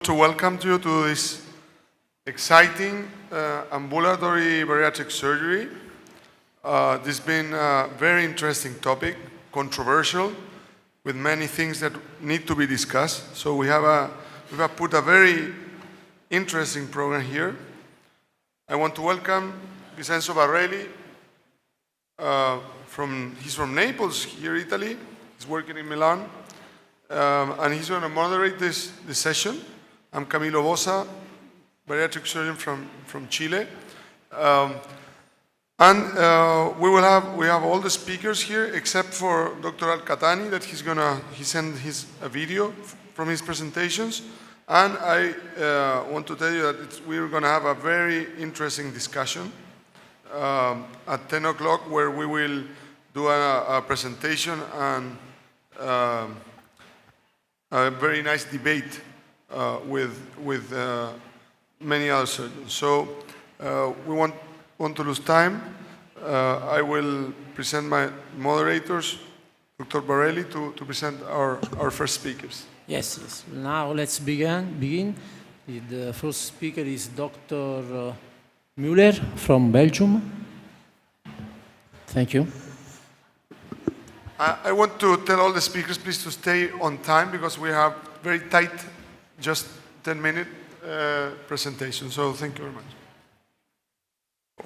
To welcome you to this exciting ambulatory bariatric surgery. This has been a very interesting topic, controversial, with many things that need to be discussed. So we have put a very interesting program here. I want to welcome Vincenzo Barelli. He's from Naples, here, Italy. He's working in Milan, and he's going to moderate this session. I'm Camilo Bosa, bariatric surgeon from Chile. We have all the speakers here except for Dr. Alcatani, that he sent a video from his presentations. And I want to tell you that we're going to have a very interesting discussion at 10 o'clock, where we will do a presentation and a very nice debate with many other surgeons. So we want to lose time. I will present my moderators, Dr. Barelli, to present our first speakers. Yes. Now let's begin. The first speaker is Dr. Müller from Belgium. Thank you. I want to tell all the speakers, please, to stay on time, because we have very tight, just 10-minute presentation. So thank you very much.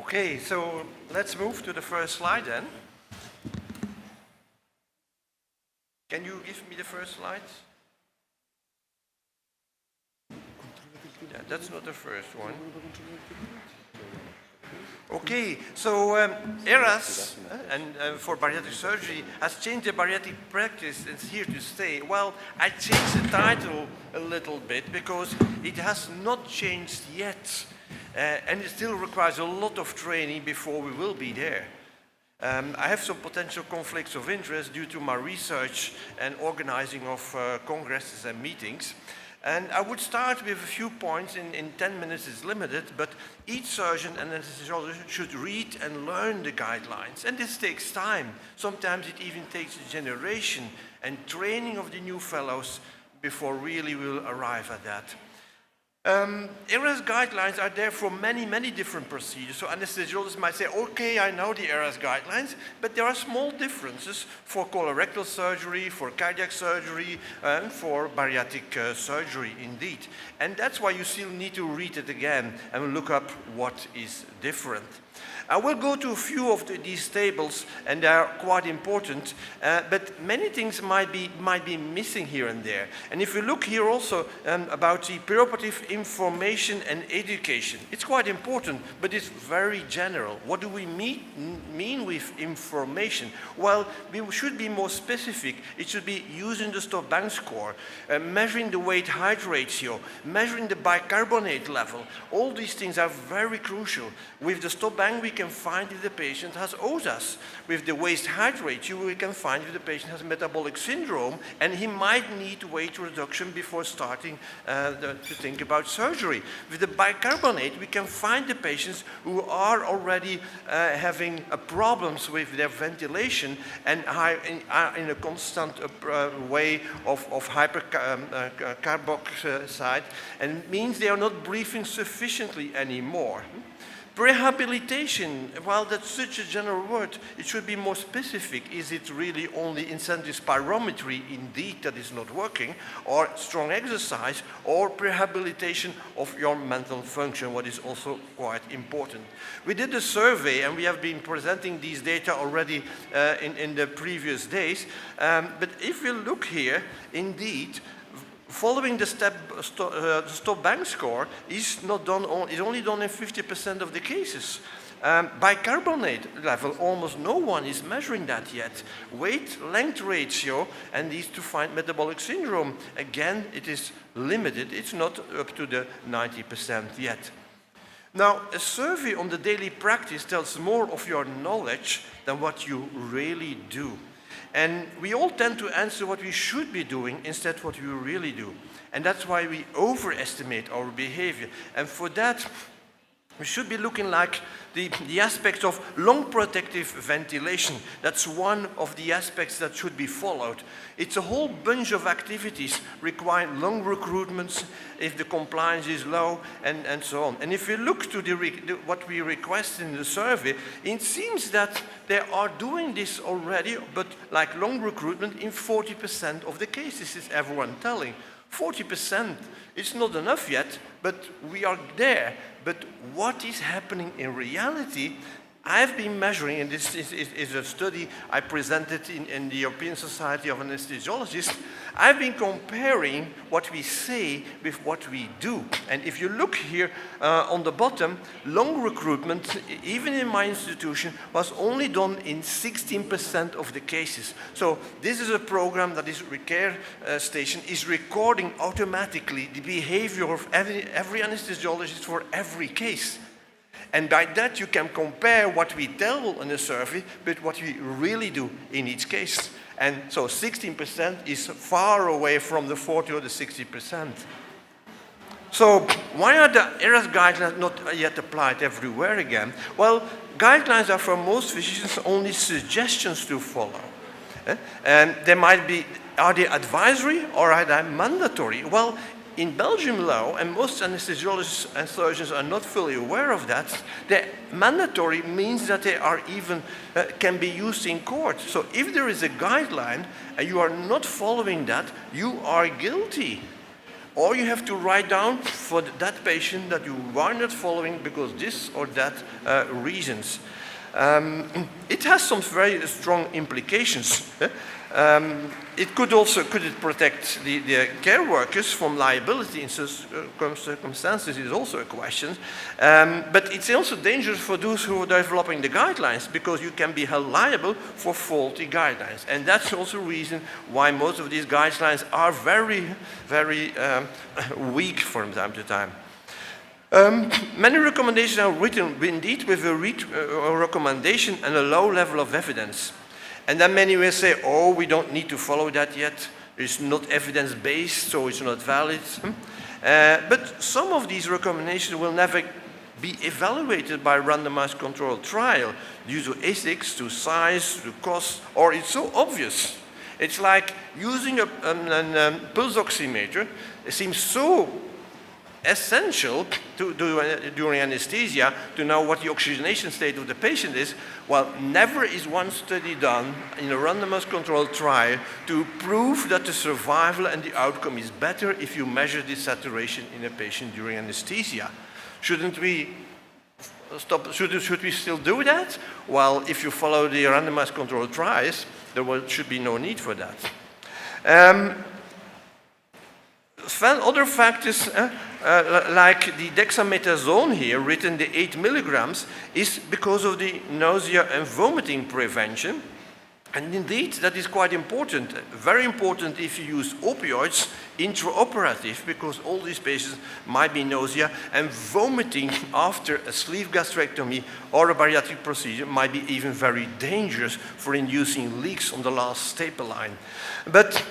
Okay, so let's move to the first slide then. Can you give me the first slide? Yeah, that's not the first one. Okay, so ERAS for bariatric surgery has changed the bariatric practice and it's here to stay. Well, I changed the title a little bit because it has not changed yet, and it still requires a lot of training before we will be there. I have some potential conflicts of interest due to my research and organizing of congresses and meetings. And I would start with a few points. In 10 minutes is limited, but each surgeon and anesthesiologist should read and learn the guidelines. And this takes time. Sometimes it even takes a generation and training of the new fellows before really we'll arrive at that. ERAS guidelines are there for many different procedures. So anesthesiologists might say, okay, I know the ERAS guidelines, but there are small differences for colorectal surgery, for cardiac surgery, and for bariatric surgery indeed. And that's why you still need to read it again and look up what is different. I will go to a few of these tables, and they are quite important, but many things might be missing here and there. And if you look here also about the preoperative information and education, it's quite important, but it's very general. What do we mean with information? Well, we should be more specific. It should be using the stop-bang score, measuring the weight-height ratio, measuring the bicarbonate level. All these things are very crucial. With the stop-bang, we can find if the patient has OSAS. With the waist-height ratio, we can find if the patient has metabolic syndrome, and he might need weight reduction before starting to think about surgery. With the bicarbonate, we can find the patients who are already having problems with their ventilation and are in a constant way of hypercarboxide, and it means they are not breathing sufficiently anymore. Prehabilitation, while that's such a general word, it should be more specific. Is it really only incentive spirometry indeed that is not working, or strong exercise, or prehabilitation of your mental function, what is also quite important. We did a survey, and we have been presenting these data already in the previous days, but if you look here, indeed, following the stop-bang score is only done in 50% of the cases. Bicarbonate level, almost no one is measuring that yet. Weight-length ratio, and these to find metabolic syndrome, again, it is limited. It's not up to the 90% yet. Now, a survey on the daily practice tells more of your knowledge than what you really do. And we all tend to answer what we should be doing instead of what we really do. And that's why we overestimate our behavior. And for that, we should be looking like the aspects of lung protective ventilation. That's one of the aspects that should be followed. It's a whole bunch of activities requiring lung recruitments if the compliance is low and so on. And if you look to what we request in the survey, it seems that they are doing this already, but like lung recruitment in 40% of the cases, is everyone telling. 40%, it's not enough yet, but we are there. But what is happening in reality? I've been measuring, and this is a study I presented in the European Society of Anesthesiologists. I've been comparing what we say with what we do. And if you look here on the bottom, lung recruitment, even in my institution, was only done in 16% of the cases. So this is a program that is care station is recording automatically the behavior of every anesthesiologist for every case. And by that, you can compare what we tell in a survey with what we really do in each case. And so 16% is far away from the 40 or the 60%. So why are the ERAS guidelines not yet applied everywhere again? Well, guidelines are for most physicians only suggestions to follow. And they might be, are they advisory or are they mandatory? Well, in Belgium law, and most anesthesiologists and surgeons are not fully aware of that, the mandatory means that they are even, can be used in court. So if there is a guideline and you are not following that, you are guilty. Or you have to write down for that patient that you are not following because this or that reasons. It has some very strong implications. It could also, could it protect the care workers from liability in such circumstances is also a question. But it's also dangerous for those who are developing the guidelines because you can be held liable for faulty guidelines. And that's also a reason why most of these guidelines are very, very weak from time to time. Many recommendations are written indeed with a recommendation and a low level of evidence. And then many will say, oh, we don't need to follow that yet. It's not evidence-based, so it's not valid. But some of these recommendations will never be evaluated by a randomized controlled trial due to ethics, to size, to cost, or it's so obvious. It's like using a pulse oximeter. It seems so essential to do during anesthesia to know what the oxygenation state of the patient is. Well, never is one study done in a randomized controlled trial to prove that the survival and the outcome is better if you measure the saturation in a patient during anesthesia. Shouldn't we stop? Should we still do that? Well, if you follow the randomized controlled trials, there should be no need for that. Other factors like the dexamethasone here, written the 8 milligrams, is because of the nausea and vomiting prevention. And indeed, that is quite important. Very important if you use opioids intraoperative, because all these patients might be nausea and vomiting after a sleeve gastrectomy or a bariatric procedure might be even very dangerous for inducing leaks on the last staple line. But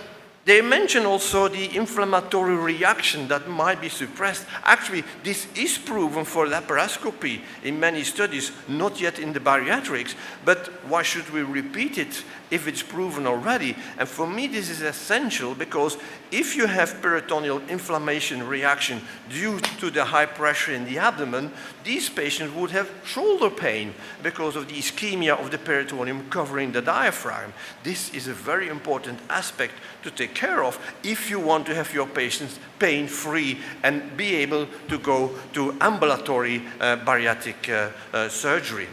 they mention also the inflammatory reaction that might be suppressed. Actually, this is proven for laparoscopy in many studies, not yet in the bariatrics, but why should we repeat it if it's proven already? And for me, this is essential because if you have peritoneal inflammation reaction due to the high pressure in the abdomen, these patients would have shoulder pain because of the ischemia of the peritoneum covering the diaphragm. This is a very important aspect to take care of if you want to have your patients pain-free and be able to go to ambulatory bariatric surgery.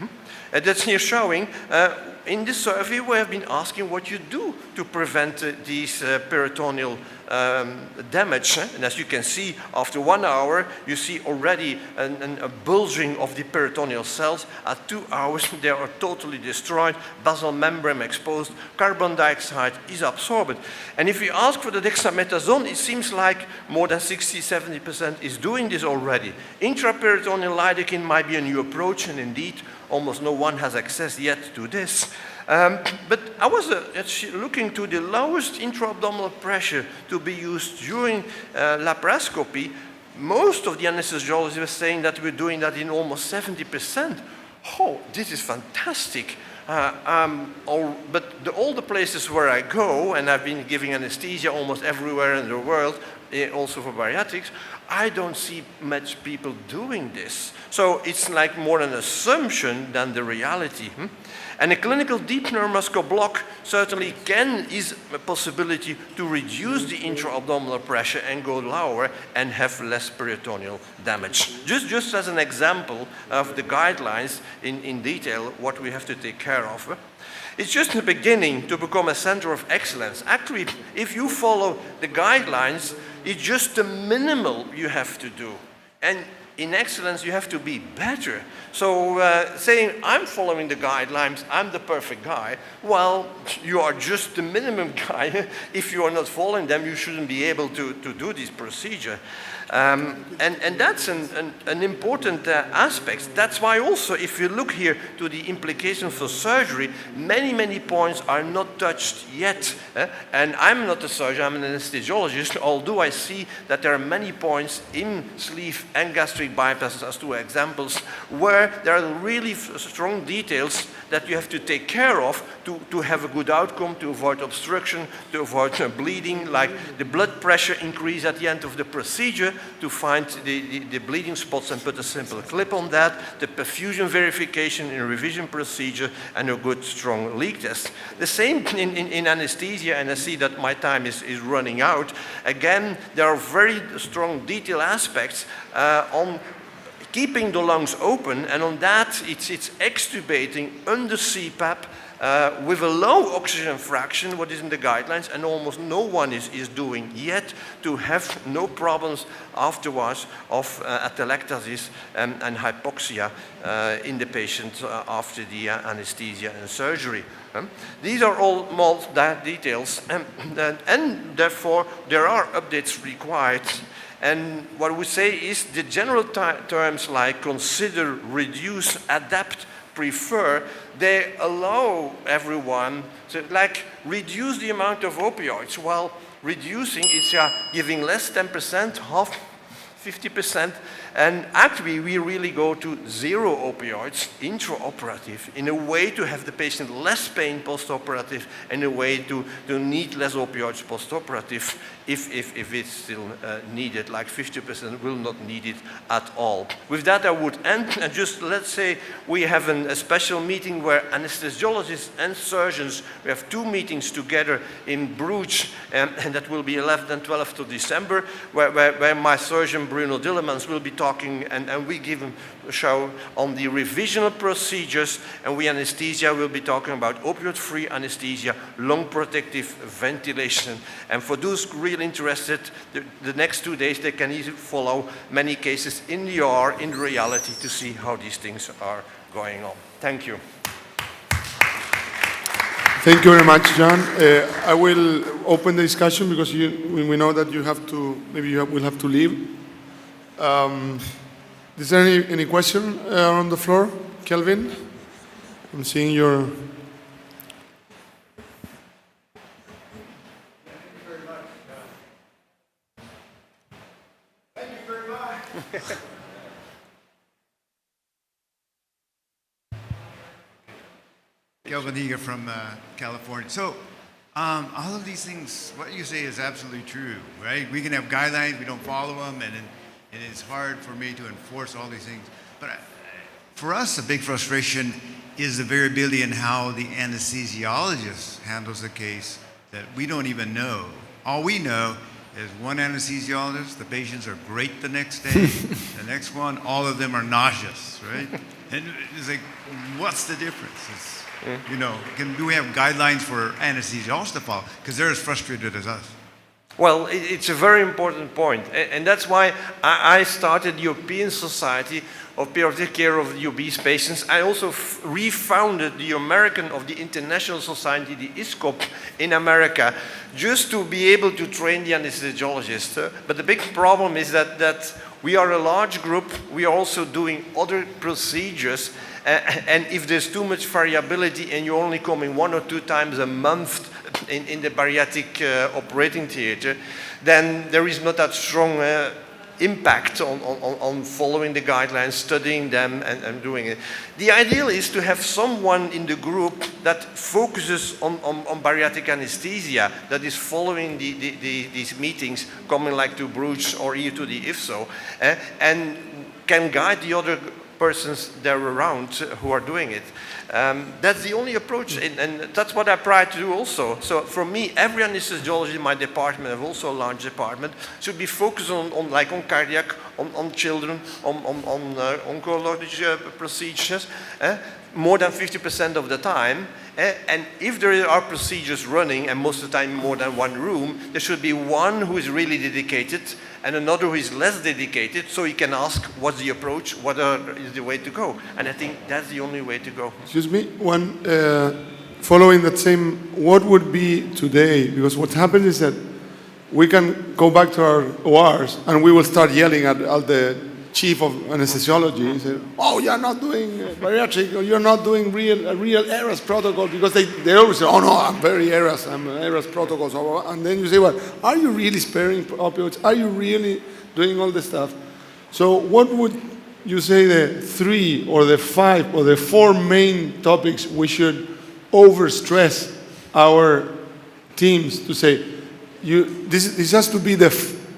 That's here showing, in this survey we have been asking what you do to prevent these peritoneal damage. And as you can see, after 1 hour, you see already a bulging of the peritoneal cells. At 2 hours, they are totally destroyed, basal membrane exposed, carbon dioxide is absorbed. And if you ask for the dexamethasone, it seems like more than 60–70% is doing this already. Intraperitoneal lidocaine might be a new approach, and indeed, almost no one has access yet to this. But I was looking to the lowest intra-abdominal pressure to be used during laparoscopy. most of the anesthesiologists were saying that we're doing that in almost 70%. Oh, this is fantastic. But all the places where I go, and I've been giving anesthesia almost everywhere in the world, also for bariatrics, I don't see much people doing this. So it's like more an assumption than the reality. And a clinical deep neuromuscular block certainly is a possibility to reduce the intra-abdominal pressure and go lower and have less peritoneal damage. Just as an example of the guidelines in detail, what we have to take care of. It's just the beginning to become a center of excellence. Actually, if you follow the guidelines, it's just the minimal you have to do. And in excellence, you have to be better. So saying, I'm following the guidelines, I'm the perfect guy, well, you are just the minimum guy. If you are not following them, you shouldn't be able to do this procedure. And that's an important aspect. That's why also, if you look here to the implications for surgery, many points are not touched yet. And I'm not a surgeon, I'm an anesthesiologist, although I see that there are many points in sleeve and gastric bypass, as two examples, where there are really strong details that you have to take care of to have a good outcome, to avoid obstruction, to avoid bleeding, like the blood pressure increase at the end of the procedure, to find the bleeding spots and put a simple clip on that, the perfusion verification in a revision procedure, and a good strong leak test. The same in anesthesia, and I see that my time is running out. Again, there are very strong detail aspects on keeping the lungs open, and on that it's extubating under CPAP with a low oxygen fraction, what is in the guidelines, and almost no one is doing yet, to have no problems afterwards of atelectasis and hypoxia in the patient after the anesthesia and surgery. These are all more details, and therefore there are updates required. And what we say is the general terms like consider, reduce, adapt, prefer, they allow everyone to like reduce the amount of opioids, while reducing is giving less 10%, half 50%, and actually we really go to zero opioids intraoperative in a way to have the patient less pain postoperative, and a way to need less opioids postoperative if it's still needed, like 50% will not need it at all. With that I would end, and just let's say we have a special meeting where anesthesiologists and surgeons, we have 2 meetings together in Bruges, and that will be 11th and 12th of December, where my surgeon Bruno Dillemans will be talking, and we give him a show on the revisional procedures, and we anesthesia will be talking about opioid-free anesthesia, lung protective ventilation. And for those really interested, the next 2 days they can easily follow many cases in the OR, in reality, to see how these things are going on. Thank you. Thank you very much, John. I will open the discussion because we know that you have to, maybe you will have to leave. Is there any question on the floor? Kelvin? I'm seeing your... Thank you very much. Kelvin Eager from California. So, all of these things, what you say is absolutely true, right? We can have guidelines, we don't follow them, and it's hard for me to enforce all these things. But for us, a big frustration is the variability in how the anesthesiologist handles the case that we don't even know. All we know is one anesthesiologist, the patients are great the next day, the next one, all of them are nauseous, right? And it's like, what's the difference? You know, do we have guidelines for anesthesiologists to follow? Because they're as frustrated as us. Well, it's a very important point, and that's why I started the European Society of Perioperative Care of the Obese Patients. I also refounded the International Society, the ISCOP, in America, just to be able to train the anesthesiologists. But the big problem is that we are a large group, we are also doing other procedures, and if there's too much variability and you're only coming 1 or 2 times a month in the bariatric operating theater, then there is not that strong impact on following the guidelines, studying them, and doing it. The ideal is to have someone in the group that focuses on bariatric anesthesia, that is following these meetings, coming like to Bruges or here to the IFSO, and can guide the other persons there around who are doing it. That's the only approach, and that's what I try to do also. So for me, every anesthesiologist in my department, I've also a large department, should be focused on cardiac, on children, on oncology procedures, more than 50% of the time. And if there are procedures running, and most of the time more than one room, there should be one who is really dedicated and another who is less dedicated, so he can ask what's the approach, what is the way to go. And I think that's the only way to go. Excuse me, following that same, what would be today, because what happens is that we can go back to our ORs and we will start yelling at the chief of anesthesiology and say, oh, you're not doing bariatric, or you're not doing a real ERAS protocol, because they always say, oh no, I'm very ERAS, I'm ERAS protocols, and then you say, well, are you really sparing opioids? Are you really doing all this stuff? So what would you say the 3 or the 5 or the 4 main topics we should overstress our teams to say, this has to be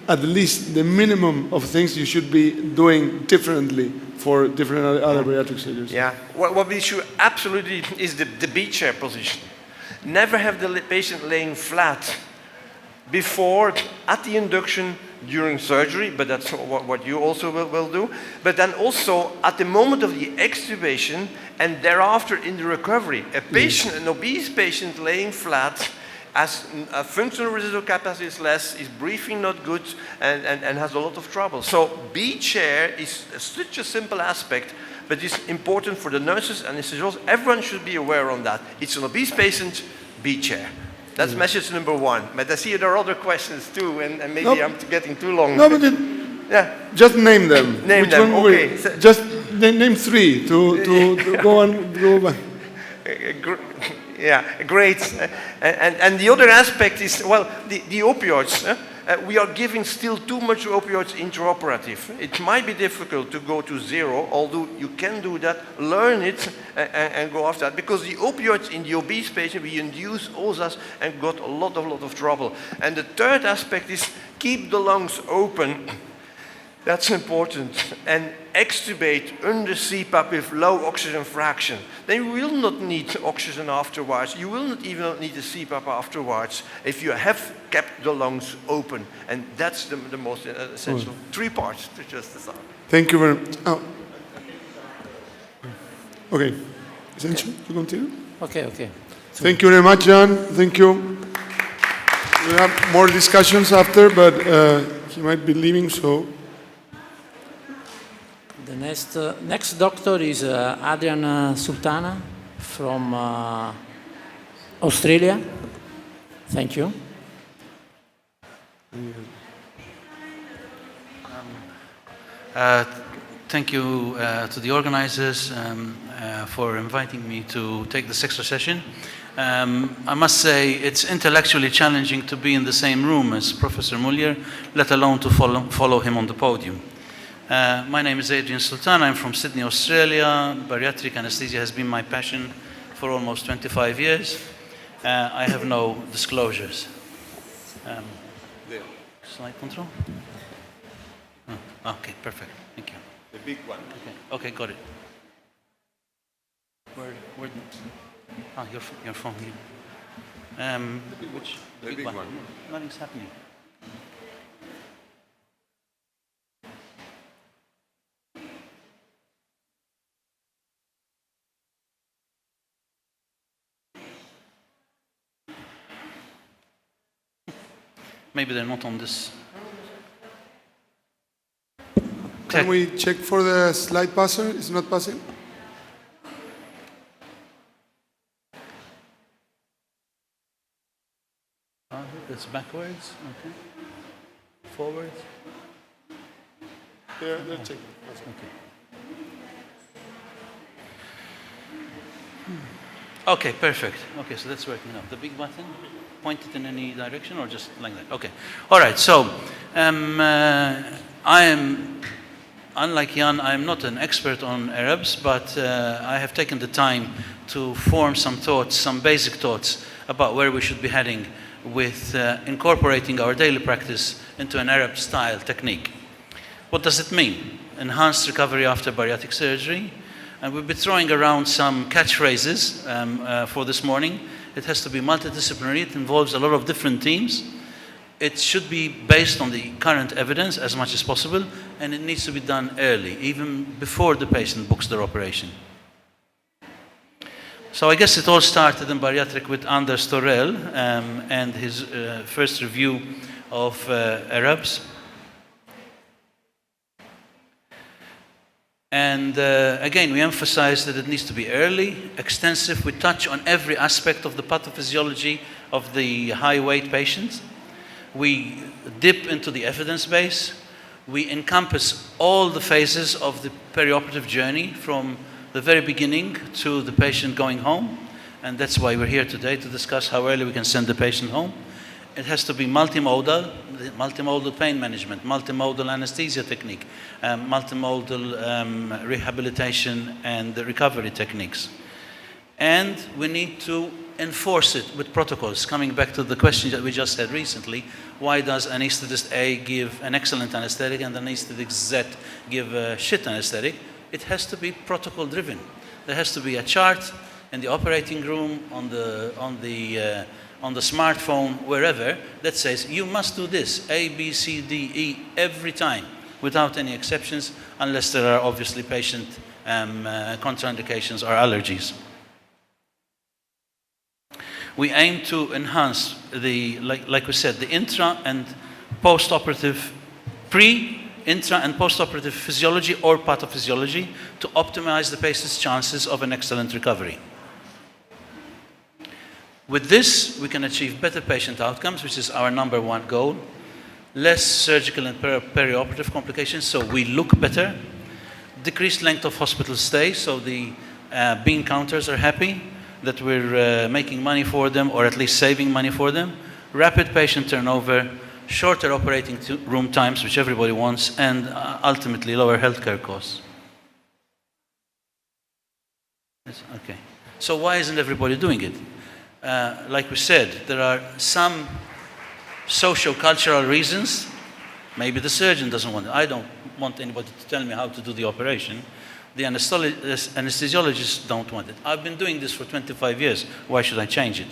at least the minimum of things you should be doing differently for different other bariatric surgeries? Yeah, what we should absolutely is the B chair position. Never have the patient laying flat before, at the induction, during surgery, but that's what you also will do. But then also at the moment of the extubation and thereafter in the recovery. An obese patient laying flat, as a functional residual capacity is less, is breathing not good, and has a lot of trouble. So B chair is such a simple aspect, but it's important for the nurses and anesthesiologists. Everyone should be aware on that. It's an obese patient, B chair. That's message number 1. But I see there are other questions too, and maybe I'm getting too long. No, but just name them. Name them, okay. Just name 3 to go on. Yeah, great. And the other aspect is, well, the opioids. We are giving still too much opioids intraoperative. It might be difficult to go to 0, although you can do that, learn it, and go after that. Because the opioids in the obese patient, we induce OSAs and got a lot of trouble. And the third aspect is keep the lungs open. That's important. And extubate under CPAP with low oxygen fraction. Then you will not need oxygen afterwards. You will not even need a CPAP afterwards if you have kept the lungs open. And that's the most essential. 3 parts to just decide. Thank you very much. Oh. Okay. Essential to continue? Okay. So Thank you very much, John. Thank you. We'll have more discussions after, but he might be leaving, so. the next doctor is Adrian Sultana from Australia. Thank you. Thank you to the organizers for inviting me to take this extra session. I must say it's intellectually challenging to be in the same room as Professor Muller, let alone to follow him on the podium. My name is Adrian Sultana. I'm from Sydney, Australia. Bariatric anesthesia has been my passion for almost 25 years. I have no disclosures. Slide control? Oh, okay, perfect. Thank you. The big one. Okay, got it. Where your phone here. The big one. Nothing's happening. Maybe they're not on this. Can we check for the slide passer? It's not passing? That's backwards. Okay. Forwards. They're checking. Okay. Okay, perfect. Okay, so that's working now. The big button, point it in any direction or just like that? Okay. All right, so I am, unlike Jan, I am not an expert on Arabs, but I have taken the time to form some thoughts, some basic thoughts about where we should be heading with incorporating our daily practice into an Arab-style technique. What does it mean? Enhanced recovery after bariatric surgery. And we'll be throwing around some catchphrases for this morning. It has to be multidisciplinary. It involves a lot of different teams. It should be based on the current evidence as much as possible, and it needs to be done early, even before the patient books their operation. So I guess it all started in bariatric with Anders Torell and his first review of Arabs. And again, we emphasize that it needs to be early, extensive. We touch on every aspect of the pathophysiology of the high-weight patients. We dip into the evidence base. We encompass all the phases of the perioperative journey from the very beginning to the patient going home. And that's why we're here today, to discuss how early we can send the patient home. It has to be multimodal pain management, multimodal anesthesia technique, multimodal rehabilitation and recovery techniques. And we need to enforce it with protocols. Coming back to the question that we just had recently, why does anesthetist A give an excellent anesthetic and anesthetist Z give a shit anesthetic? It has to be protocol driven. There has to be a chart in the operating room, on the smartphone, wherever, that says you must do this, A, B, C, D, E, every time, without any exceptions, unless there are obviously patient contraindications or allergies. We aim to enhance the, like we said, the intra and post-operative, intra and post-operative physiology or pathophysiology to optimize the patient's chances of an excellent recovery. With this, we can achieve better patient outcomes, which is our number one goal, less surgical and perioperative complications, so we look better, decreased length of hospital stay, so the bean counters are happy that we're making money for them, or at least saving money for them, rapid patient turnover, shorter operating room times, which everybody wants, and ultimately lower healthcare costs. Okay. So why isn't everybody doing it? Like we said, there are some socio-cultural reasons. Maybe the surgeon doesn't want it. I don't want anybody to tell me how to do the operation. The anesthesiologists don't want it. I've been doing this for 25 years. Why should I change it?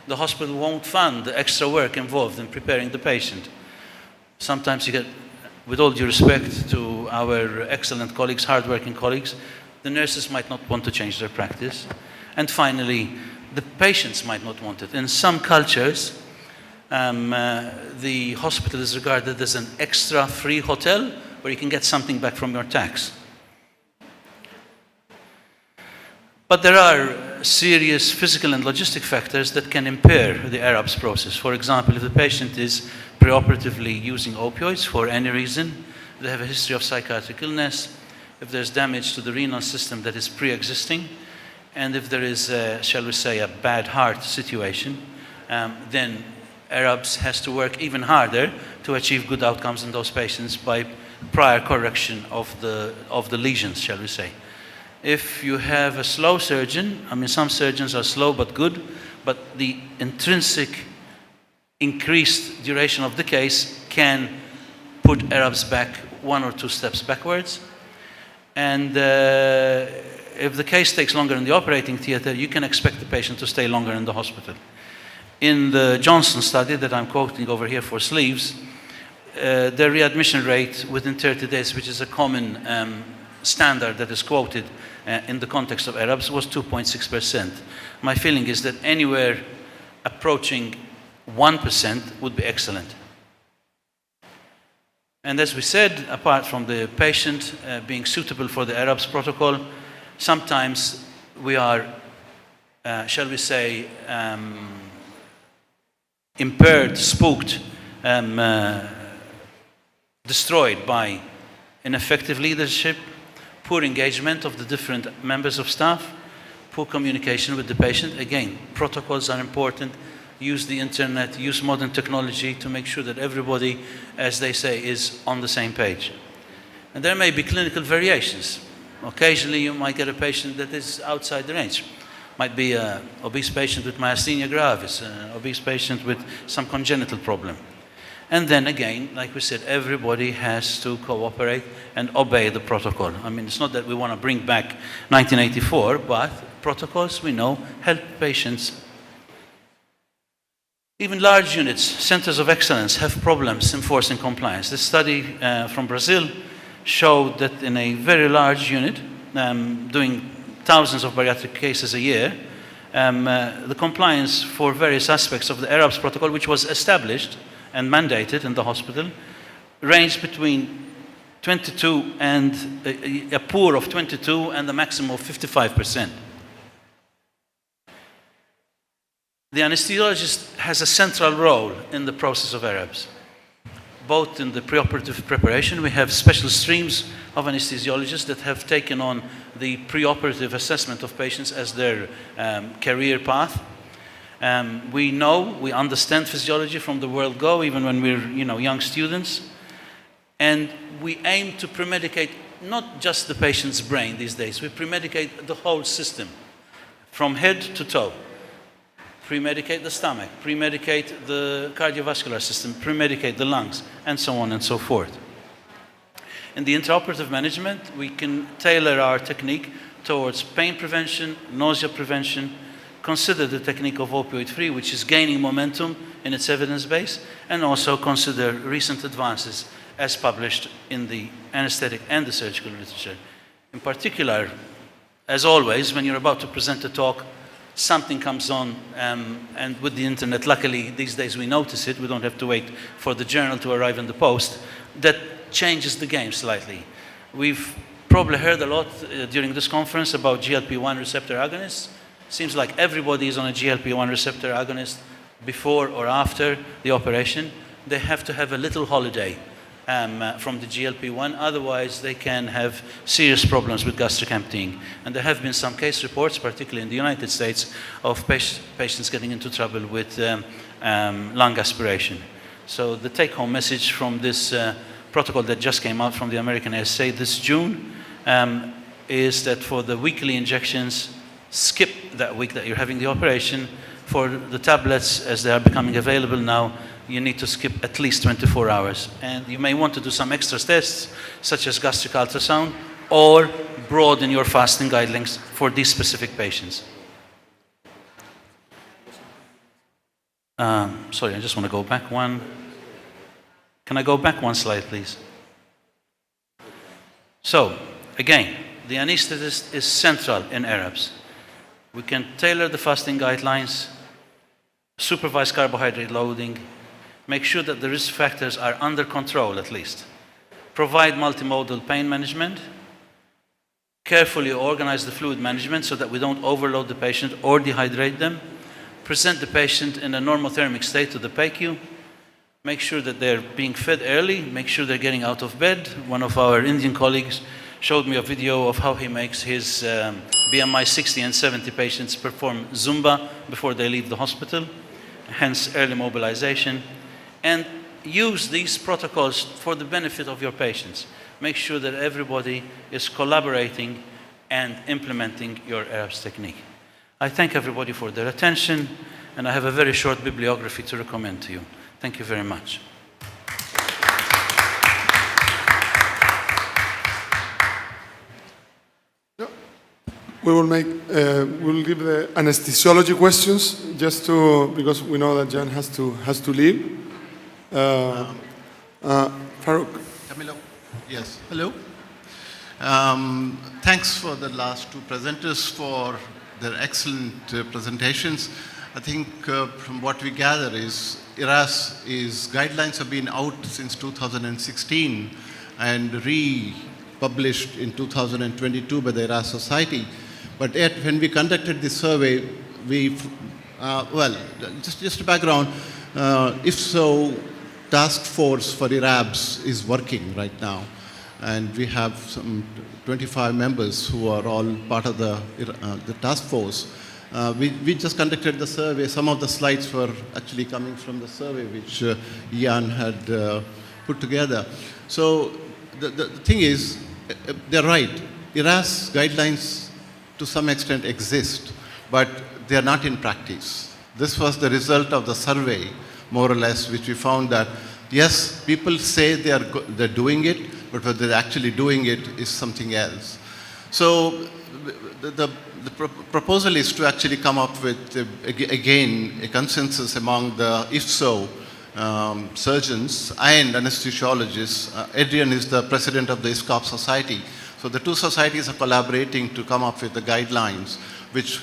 The hospital won't fund the extra work involved in preparing the patient. Sometimes you get, with all due respect to our excellent colleagues, hardworking colleagues, the nurses might not want to change their practice. And finally, the patients might not want it. In some cultures, the hospital is regarded as an extra free hotel where you can get something back from your tax. But there are serious physical and logistic factors that can impair the Arabs process. For example, if the patient is preoperatively using opioids for any reason, they have a history of psychiatric illness, if there's damage to the renal system that is pre-existing, and if there is, shall we say, a bad heart situation, then Arabs has to work even harder to achieve good outcomes in those patients by prior correction of the lesions, shall we say. If you have a slow surgeon, I mean, some surgeons are slow but good, but the intrinsic increased duration of the case can put Arabs back 1 or 2 steps backwards. And if the case takes longer in the operating theater, you can expect the patient to stay longer in the hospital. In the Johnson study that I'm quoting over here for sleeves, the readmission rate within 30 days, which is a common standard that is quoted in the context of Arabs, was 2.6%. My feeling is that anywhere approaching 1% would be excellent. And as we said, apart from the patient being suitable for the Arabs protocol, sometimes we are, shall we say, impaired, spooked, destroyed by ineffective leadership, poor engagement of the different members of staff, poor communication with the patient. Again, protocols are important. Use the internet, use modern technology to make sure that everybody, as they say, is on the same page. And there may be clinical variations. Occasionally you might get a patient that is outside the range. Might be an obese patient with myasthenia gravis, an obese patient with some congenital problem. And then again, like we said, everybody has to cooperate and obey the protocol. I mean, it's not that we want to bring back 1984, but protocols, we know, help patients. Even large units, centers of excellence, have problems enforcing compliance. This study from Brazil showed that in a very large unit, doing thousands of bariatric cases a year, the compliance for various aspects of the ARABS protocol, which was established and mandated in the hospital, ranged between 22 and a poor of 22 and a maximum of 55%. The anesthesiologist has a central role in the process of ARABS. Both in the preoperative preparation, we have special streams of anesthesiologists that have taken on the preoperative assessment of patients as their career path. We know, we understand physiology from the word go, even when we're young students. And we aim to premedicate not just the patient's brain these days, we premedicate the whole system, from head to toe. Premedicate the stomach, premedicate the cardiovascular system, premedicate the lungs, and so on and so forth. In the intraoperative management, we can tailor our technique towards pain prevention, nausea prevention, consider the technique of opioid-free, which is gaining momentum in its evidence base, and also consider recent advances as published in the anesthetic and the surgical literature. In particular, as always, when you're about to present a talk, something comes on, and with the internet, luckily these days we notice it, we don't have to wait for the journal to arrive in the post, that changes the game slightly. We've probably heard a lot during this conference about GLP-1 receptor agonists. Seems like everybody is on a GLP-1 receptor agonist before or after the operation. They have to have a little holiday from the GLP-1, otherwise they can have serious problems with gastric emptying. And there have been some case reports, particularly in the United States, of patients getting into trouble with lung aspiration. So the take-home message from this protocol that just came out from the American ASA this June is that for the weekly injections, skip that week that you're having the operation. For the tablets, as they are becoming available now, you need to skip at least 24 hours. And you may want to do some extra tests, such as gastric ultrasound, or broaden your fasting guidelines for these specific patients. Sorry, I just want to go back one. Can I go back one slide, please? So, again, the anesthetist is central in ARABS. We can tailor the fasting guidelines, supervise carbohydrate loading, make sure that the risk factors are under control at least, provide multimodal pain management, carefully organize the fluid management so that we don't overload the patient or dehydrate them, present the patient in a normothermic state to the PICU, make sure that they're being fed early, make sure they're getting out of bed. One of our Indian colleagues showed me a video of how he makes his BMI 60 and 70 patients perform Zumba before they leave the hospital, hence early mobilization. And use these protocols for the benefit of your patients. Make sure that everybody is collaborating and implementing your ARABS technique. I thank everybody for their attention, and I have a very short bibliography to recommend to you. Thank you very much. We will make, we'll give the anesthesiology questions just to, because we know that Jan has to leave. Farouk. Camilo. Yes. Hello. Thanks for the last two presenters for their excellent presentations. I think from what we gather is guidelines have been out since 2016 and republished in 2022 by the IRAS Society. But yet when we conducted this survey, just a background, IFSO task force for ARABS is working right now. And we have some 25 members who are all part of the task force. We just conducted the survey. Some of the slides were actually coming from the survey which Ian had put together. So the thing is, they're right. IRAS guidelines to some extent exist, but they are not in practice. This was the result of the survey, more or less, which we found that, yes, people say they're doing it, but whether they're actually doing it is something else. So the proposal is to actually come up with, again, a consensus among the IFSO surgeons and anesthesiologists. Adrian is the president of the ISCOP Society. So the two societies are collaborating to come up with the guidelines, which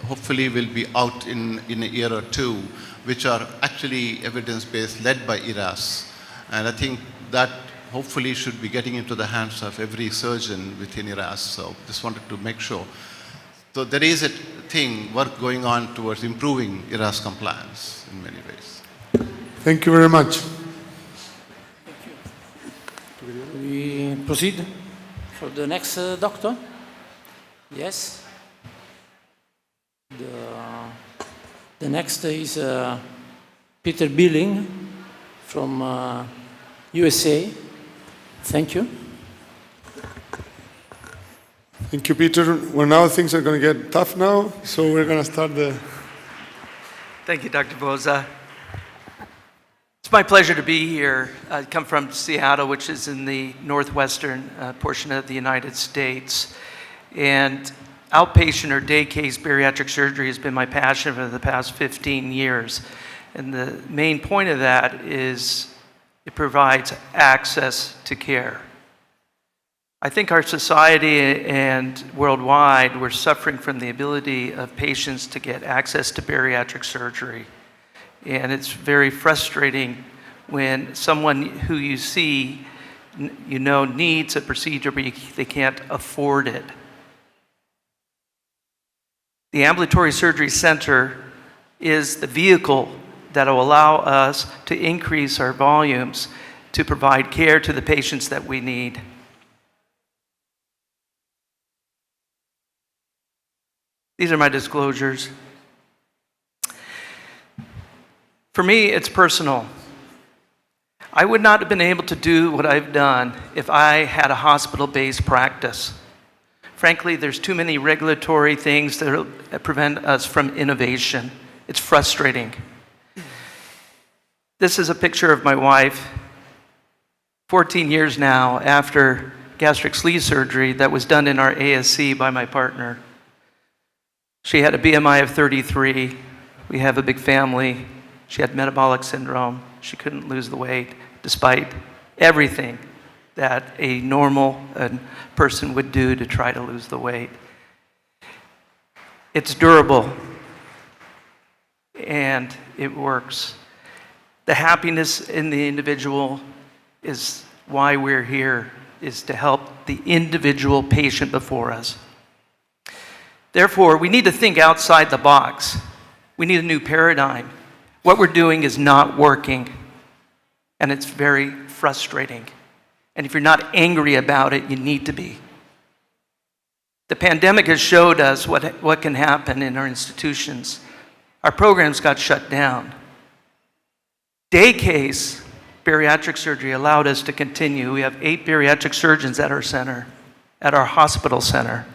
hopefully will be out in a year or two, which are actually evidence-based, led by IRAS. And I think that hopefully should be getting into the hands of every surgeon within IRAS. So just wanted to make sure. So there is a work going on towards improving IRAS compliance in many ways. Thank you very much. We proceed for the next doctor. Yes. The next is Peter Billing from USA. Thank you. Thank you, Peter. Well, now things are going to get tough now, so we're going to start the... Thank you, Dr. Boza. It's my pleasure to be here. I come from Seattle, which is in the northwestern portion of the United States. And outpatient or day case bariatric surgery has been my passion for the past 15 years. And the main point of that is it provides access to care. I think our society and worldwide, we're suffering from the ability of patients to get access to bariatric surgery. And it's very frustrating when someone who you see, needs a procedure, but they can't afford it. The Ambulatory Surgery Center is the vehicle that will allow us to increase our volumes to provide care to the patients that we need. These are my disclosures. For me, it's personal. I would not have been able to do what I've done if I had a hospital-based practice. Frankly, there's too many regulatory things that prevent us from innovation. It's frustrating. This is a picture of my wife, 14 years now after gastric sleeve surgery that was done in our ASC by my partner. She had a BMI of 33. We have a big family. She had metabolic syndrome. She couldn't lose the weight despite everything that a normal person would do to try to lose the weight. It's durable and it works. The happiness in the individual is why we're here, is to help the individual patient before us. Therefore, we need to think outside the box. We need a new paradigm. What we're doing is not working, and it's very frustrating. And if you're not angry about it, you need to be. The pandemic has showed us what can happen in our institutions. Our programs got shut down. Day case bariatric surgery allowed us to continue. We have 8 bariatric surgeons at our center, at our hospital center.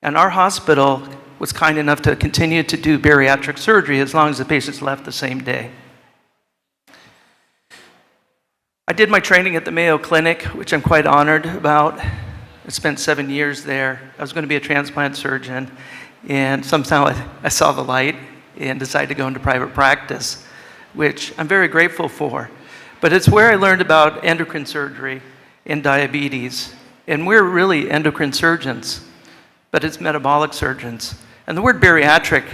And our hospital was kind enough to continue to do bariatric surgery as long as the patients left the same day. I did my training at the Mayo Clinic, which I'm quite honored about. I spent 7 years there. I was going to be a transplant surgeon, and somehow I saw the light and decided to go into private practice, which I'm very grateful for. But it's where I learned about endocrine surgery and diabetes. And we're really endocrine surgeons, but it's metabolic surgeons. And the word bariatric,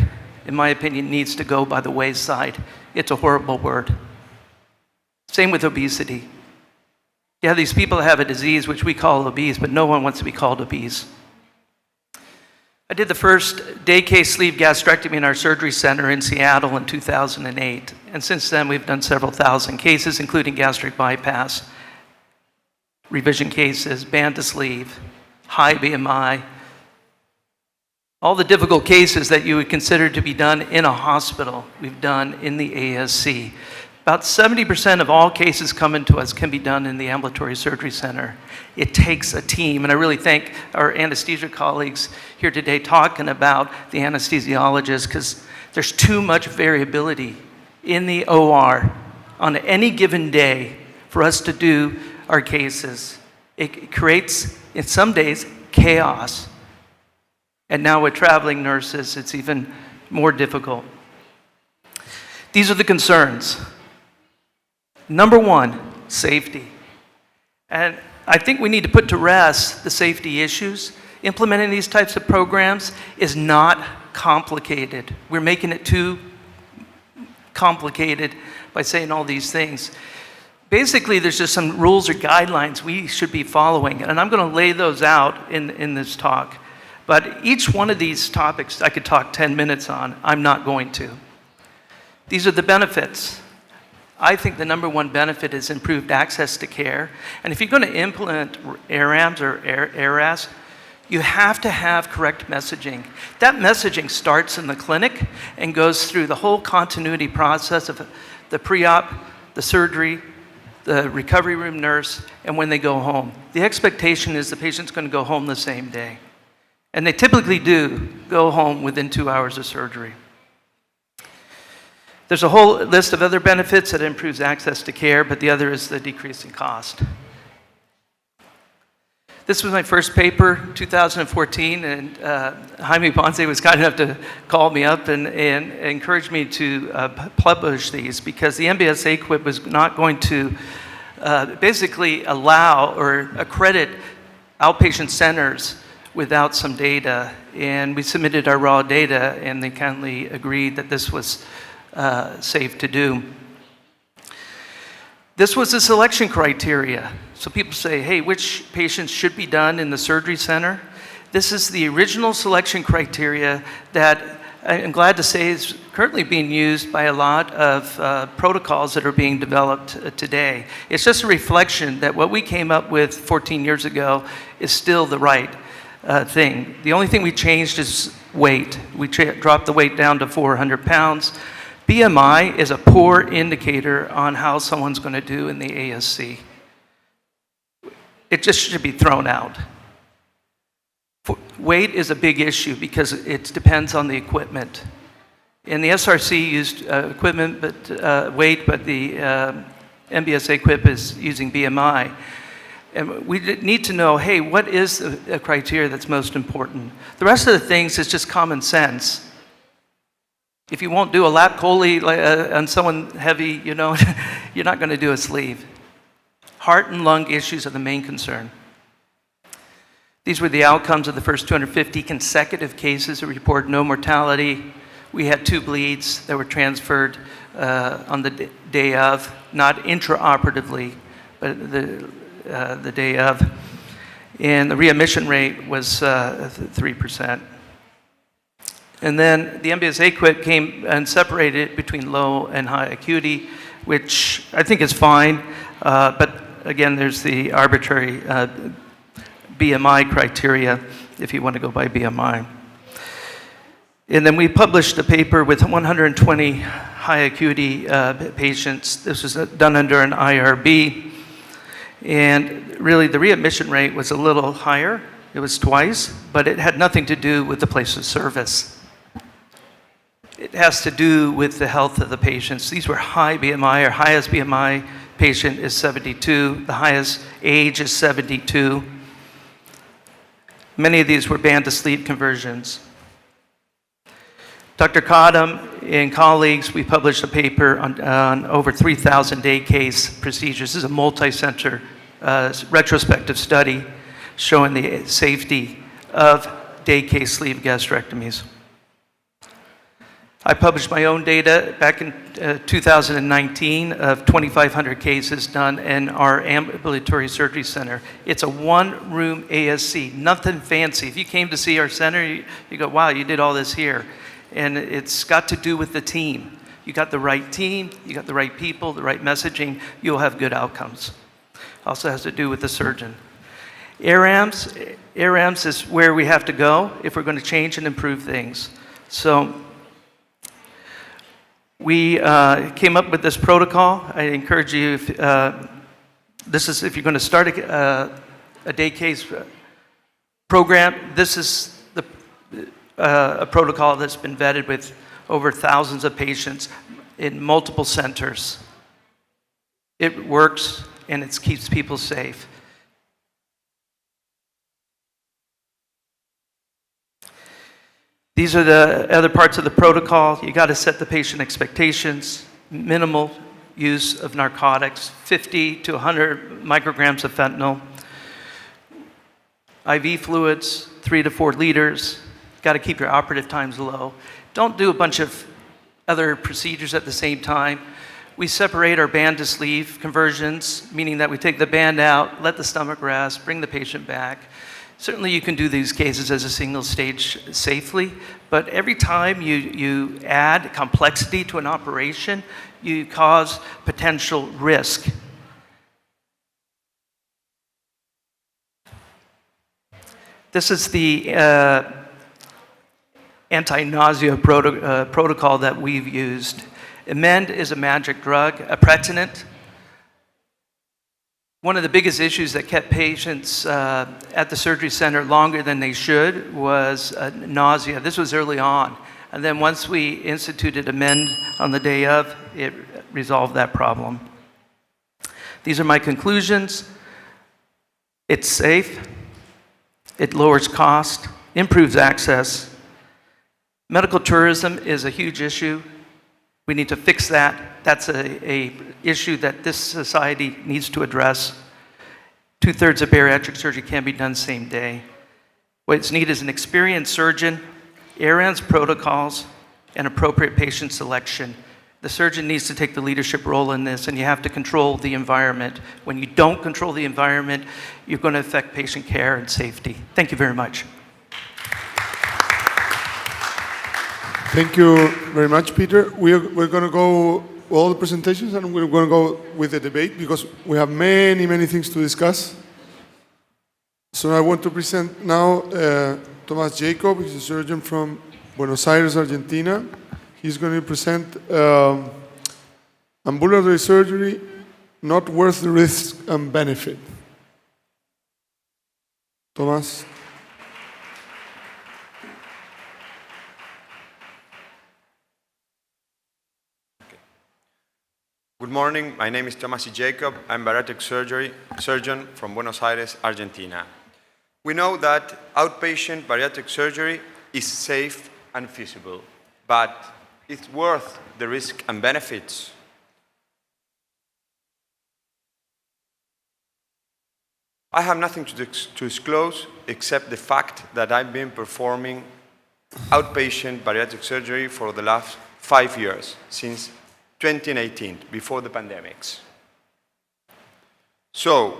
in my opinion, needs to go by the wayside. It's a horrible word. Same with obesity. You have these people that have a disease which we call obese, but no one wants to be called obese. I did the first day case sleeve gastrectomy in our surgery center in Seattle in 2008. And since then, we've done several thousand cases, including gastric bypass, revision cases, band to sleeve, high BMI, all the difficult cases that you would consider to be done in a hospital, we've done in the ASC. About 70% of all cases coming to us can be done in the ambulatory surgery center. It takes a team, and I really thank our anesthesia colleagues here today talking about the anesthesiologists, because there's too much variability in the OR on any given day for us to do our cases. It creates, in some days, chaos. And now with traveling nurses, it's even more difficult. These are the concerns. Number one, safety. And I think we need to put to rest the safety issues. Implementing these types of programs is not complicated. We're making it too complicated by saying all these things. Basically, there's just some rules or guidelines we should be following, and I'm going to lay those out in this talk. But each one of these topics I could talk 10 minutes on. I'm not going to. These are the benefits. I think the number one benefit is improved access to care. And if you're going to implement ARAMS or ARAS, you have to have correct messaging. That messaging starts in the clinic and goes through the whole continuity process of the pre-op, the surgery, the recovery room nurse, and when they go home. The expectation is the patient's going to go home the same day. And they typically do go home within 2 hours of surgery. There's a whole list of other benefits that improves access to care, but the other is the decrease in cost. This was my first paper, 2014, and Jaime Ponce was kind enough to call me up and encourage me to publish these, because the MBSA QIP was not going to basically allow or accredit outpatient centers without some data. And we submitted our raw data, and they kindly agreed that this was safe to do. This was the selection criteria. So people say, hey, which patients should be done in the surgery center? This is the original selection criteria that I'm glad to say is currently being used by a lot of protocols that are being developed today. It's just a reflection that what we came up with 14 years ago is still the right thing. The only thing we changed is weight. We dropped the weight down to 400 pounds. BMI is a poor indicator on how someone's going to do in the ASC. It just should be thrown out. Weight is a big issue because it depends on the equipment. And the SRC used equipment, but weight, but the MBSA QIP is using BMI. And we need to know, hey, what is the criteria that's most important? The rest of the things is just common sense. If you won't do a lap chole on someone heavy, you know, you're not going to do a sleeve. Heart and lung issues are the main concern. These were the outcomes of the first 250 consecutive cases that reported no mortality. We had 2 bleeds that were transferred on the day of, not intraoperatively, but the day of. And the readmission rate was 3%. And then the MBSA QIP came and separated between low and high acuity, which I think is fine. But again, there's the arbitrary BMI criteria if you want to go by BMI. And then we published a paper with 120 high acuity patients. This was done under an IRB. And really the readmission rate was a little higher. It was twice, but it had nothing to do with the place of service. It has to do with the health of the patients. These were high BMI. Our highest BMI patient is 72. The highest age is 72. Many of these were band to sleep conversions. Dr. Cottom and colleagues, we published a paper on over 3,000 day case procedures. This is a multi-center retrospective study showing the safety of day case sleeve gastrectomies. I published my own data back in 2019 of 2,500 cases done in our ambulatory surgery center. It's a one-room ASC, nothing fancy. If you came to see our center, you go, wow, you did all this here. And it's got to do with the team. You got the right team, you got the right people, the right messaging, you'll have good outcomes. Also has to do with the surgeon. ARAMS is where we have to go if we're going to change and improve things. So We came up with this protocol. I encourage you, this is if you're going to start a day case program, this is a protocol that's been vetted with over thousands of patients in multiple centers. It works and it keeps people safe. These are the other parts of the protocol. You got to set the patient expectations, minimal use of narcotics, 50 to 100 micrograms of fentanyl, IV fluids, 3 to 4 liters. Got to keep your operative times low. Don't do a bunch of other procedures at the same time. We separate our band to sleeve conversions, meaning that we take the band out, let the stomach rest, bring the patient back. Certainly you can do these cases as a single stage safely, but every time you add complexity to an operation, you cause potential risk. This is the anti-nausea protocol that we've used. Amend is a magic drug, a pretinent. One of the biggest issues that kept patients at the surgery center longer than they should was nausea. This was early on. And then once we instituted Amend on the day of, it resolved that problem. These are my conclusions. It's safe. It lowers cost, improves access. Medical tourism is a huge issue. We need to fix that. That's a issue that this society needs to address. 2/3 of bariatric surgery can be done same day. What's needed is an experienced surgeon, ARANS protocols, and appropriate patient selection. The surgeon needs to take the leadership role in this, and you have to control the environment. When you don't control the environment, you're going to affect patient care and safety. Thank you very much. Thank you very much, Peter. We're going to go all the presentations, and we're going to go with the debate because we have many, many things to discuss. So I want to present now Thomas Jacob. He's a surgeon from Buenos Aires, Argentina. He's going to present ambulatory surgery, not worth the risk and benefit. Thomas. Good morning, my name is Thomas Jacob. I'm a bariatric surgeon from Buenos Aires, Argentina. We know that outpatient bariatric surgery is safe and feasible, but it's worth the risk and benefits. I have nothing to disclose except the fact that I've been performing outpatient bariatric surgery for the last 5 years, since 2018, before the pandemics. So,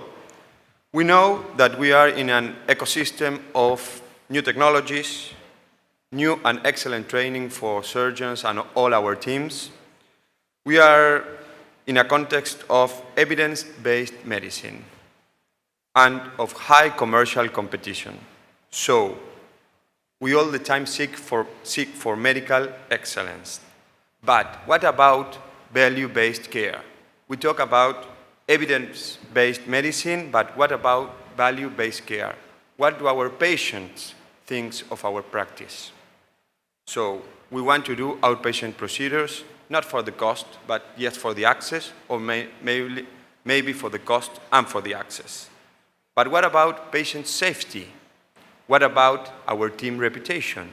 we know that we are in an ecosystem of new technologies, new and excellent training for surgeons and all our teams. We are in a context of evidence-based medicine and of high commercial competition. So, we all the time seek for medical excellence. But what about value-based care? We talk about evidence-based medicine, but what about value-based care? What do our patients think of our practice? So we want to do outpatient procedures, not for the cost, but yes for the access, or maybe for the cost and for the access. But what about patient safety? What about our team reputation?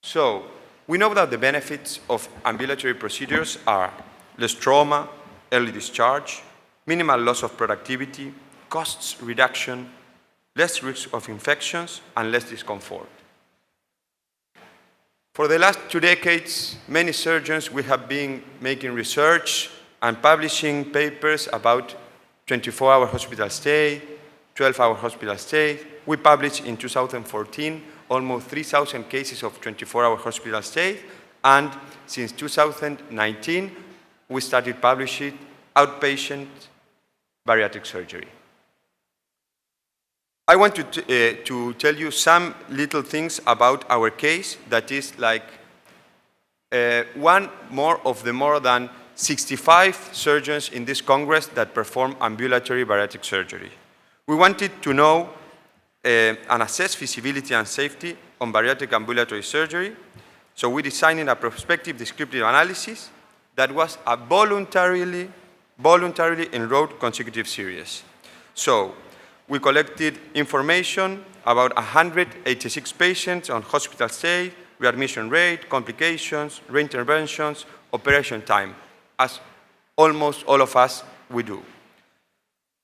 So we know that the benefits of ambulatory procedures are less trauma, early discharge, minimal loss of productivity, costs reduction, less risk of infections, and less discomfort. For the last 2 decades, many surgeons we have been making research and publishing papers about 24-hour hospital stay, 12-hour hospital stay. We published in 2014 almost 3,000 cases of 24-hour hospital stay, and since 2019, we started publishing outpatient bariatric surgery. I want to tell you some little things about our case that is like one more of the more than 65 surgeons in this Congress that perform ambulatory bariatric surgery. We wanted to know and assess feasibility and safety on bariatric ambulatory surgery, so we designed a prospective descriptive analysis that was a voluntarily enrolled consecutive series. So we collected information about 186 patients on hospital stay, readmission rate, complications, reinterventions, operation time, as almost all of us we do.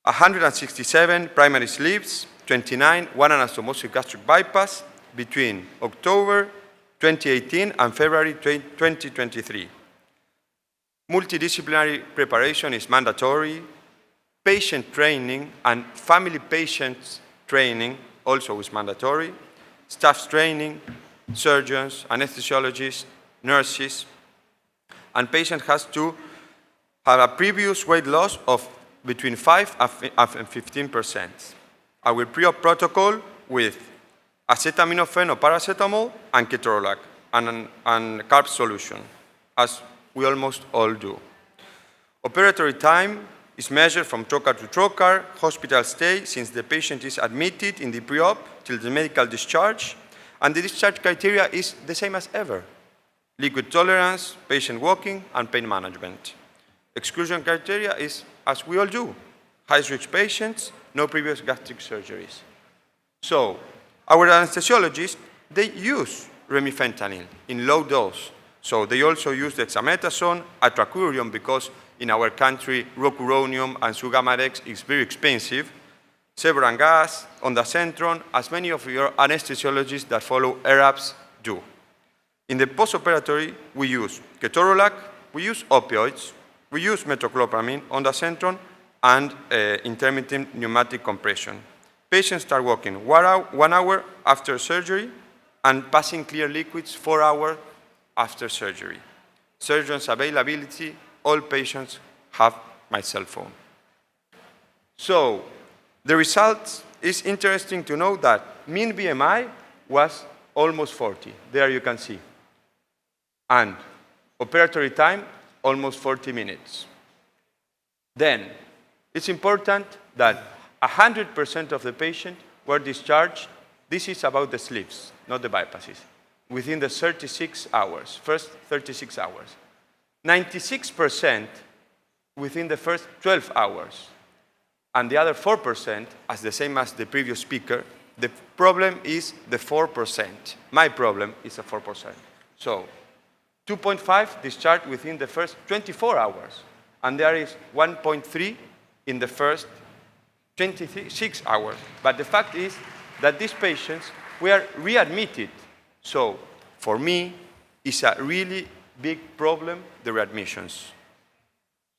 167 primary sleeps, 29 one anastomosis gastric bypass between October 2018 and February 2023. Multidisciplinary preparation is mandatory. Patient training and family patients training also is mandatory. Staff training, surgeons, anesthesiologists, nurses, and patient has to have a previous weight loss of between 5 and 15%. Our pre-op protocol with acetaminophen or paracetamol and ketorolac and carb solution, as we almost all do. Operatory time is measured from trocar to trocar, hospital stay since the patient is admitted in the pre-op till the medical discharge, and the discharge criteria is the same as ever: liquid tolerance, patient walking, and pain management. Exclusion criteria is, as we all do, high-risk patients, no previous gastric surgeries. So, our anesthesiologists, they use remifentanil in low dose. So they also use dexamethasone, atracurium, because in our country, rocuronium and Sugamadex is very expensive. Sevran gas, ondansetron, as many of your anesthesiologists that follow ERAPS do. In the postoperatory, we use ketorolac, we use opioids, we use metoclopramine, ondansetron, and intermittent pneumatic compression. Patients start walking 1 hour after surgery and passing clear liquids 4 hours after surgery. Surgeons availability, all patients have my cell phone. So the results is interesting to know that mean BMI was almost 40. There you can see. And operatory time, almost 40 minutes. Then it's important that 100% of the patients were discharged. This is about the sleeps, not the bypasses, within the 36 hours, first 36 hours. 96% within the first 12 hours. And the other 4%, as the same as the previous speaker, the problem is the 4%. My problem is a 4%. So 2.5 discharged within the first 24 hours. And there is 1.3 in the first 26 hours. But the fact is that these patients were readmitted. So for me, it's a really big problem, the readmissions.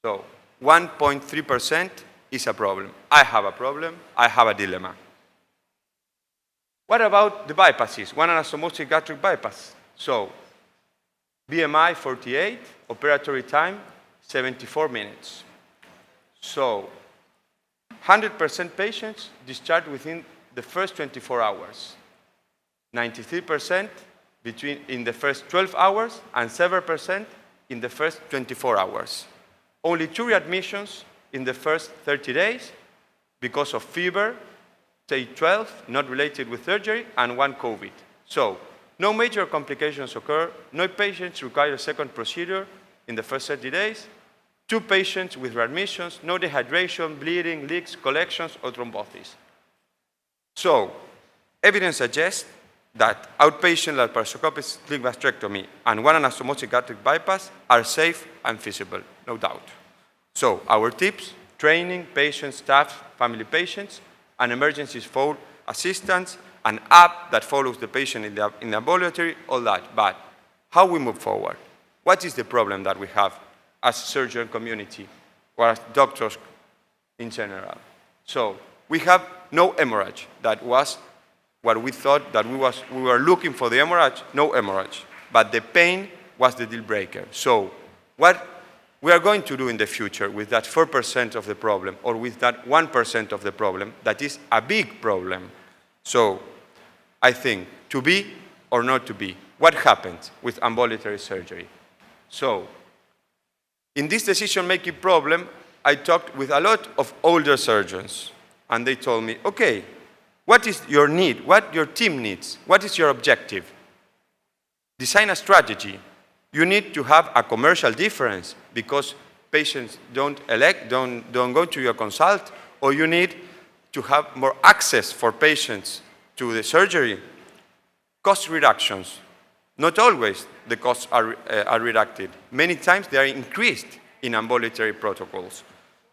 So 1.3% is a problem. I have a problem. I have a dilemma. What about the bypasses? One anastomosis gastric bypass. So BMI 48, operatory time 74 minutes. So 100% patients discharged within the first 24 hours. 93% in the first 12 hours and 7% in the first 24 hours. Only 2 readmissions in the first 30 days because of fever, stage 12, not related with surgery, and 1 COVID. So no major complications occur. No patients require a second procedure in the first 30 days. 2 patients with readmissions, no dehydration, bleeding, leaks, collections, or thrombosis. So evidence suggests that outpatient laparoscopic sleeve gastrectomy and one anastomosis gastric bypass are safe and feasible, no doubt. So our tips: training, patients, staff, family patients, an emergency phone assistance, an app that follows the patient in the ambulatory, all that. But how we move forward? What is the problem that we have as surgeon community or as doctors in general? So we have no hemorrhage. That was what we thought, that we were looking for the hemorrhage, no hemorrhage. But the pain was the deal breaker. So what we are going to do in the future with that 4% of the problem, or with that 1% of the problem, that is a big problem. So I think, to be or not to be, what happens with ambulatory surgery? So, in this decision-making problem, I talked with a lot of older surgeons, and they told me, okay, what is your need? What your team needs? What is your objective? Design a strategy. You need to have a commercial difference because patients don't go to your consult, or you need to have more access for patients to the surgery. Cost reductions. Not always the costs are reduced. Many times they are increased in ambulatory protocols.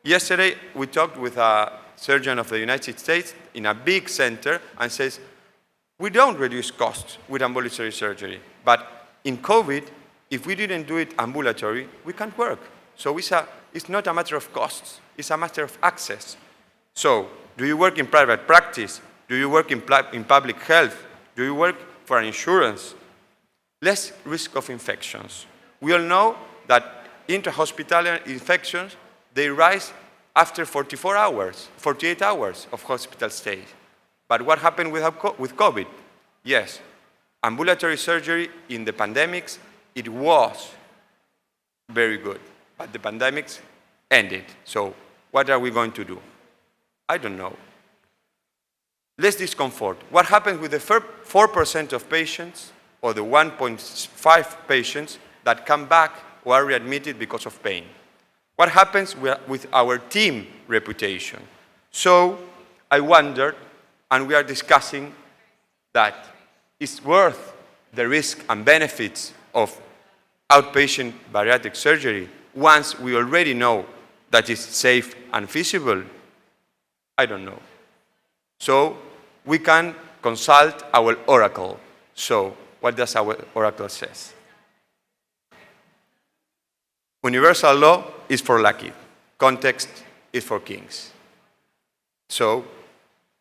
Yesterday, we talked with a surgeon of the United States in a big center and says, we don't reduce costs with ambulatory surgery, but in COVID, if we didn't do it ambulatory, we can't work. So it's not a matter of costs, it's a matter of access. So, do you work in private practice? Do you work in public health? Do you work for an insurance? Less risk of infections. We all know that intra-hospital infections, they rise after 48 hours of hospital stay. But what happened with COVID? Yes, ambulatory surgery in the pandemics, it was very good, but the pandemics ended. So what are we going to do? I don't know. Less discomfort. What happens with the 4% of patients or the 1.5 patients that come back or are readmitted because of pain? What happens with our team reputation? So I wondered, and we are discussing that it's worth the risk and benefits of outpatient bariatric surgery once we already know that it's safe and feasible. I don't know. So we can consult our oracle. So what does our oracle say? Universal law is for lucky. Context is for kings. So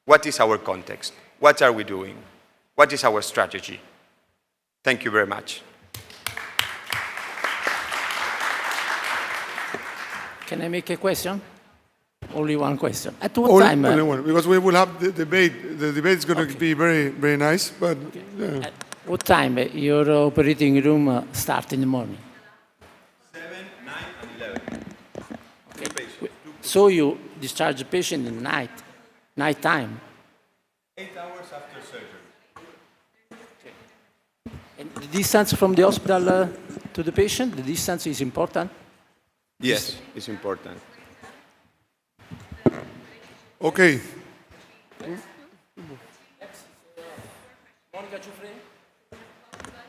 what is our context? What are we doing? What is our strategy? Thank you very much. Can I make a question? Only one question. At what time? Only one, because we will have the debate. The debate is going to be very, very nice. But At what time your operating room start in the morning? 7, 9, and 11. Okay. So you discharge the patient in night time. 8 hours after surgery. And the distance from the hospital to the patient, the distance is important? Yes, it's important. okay.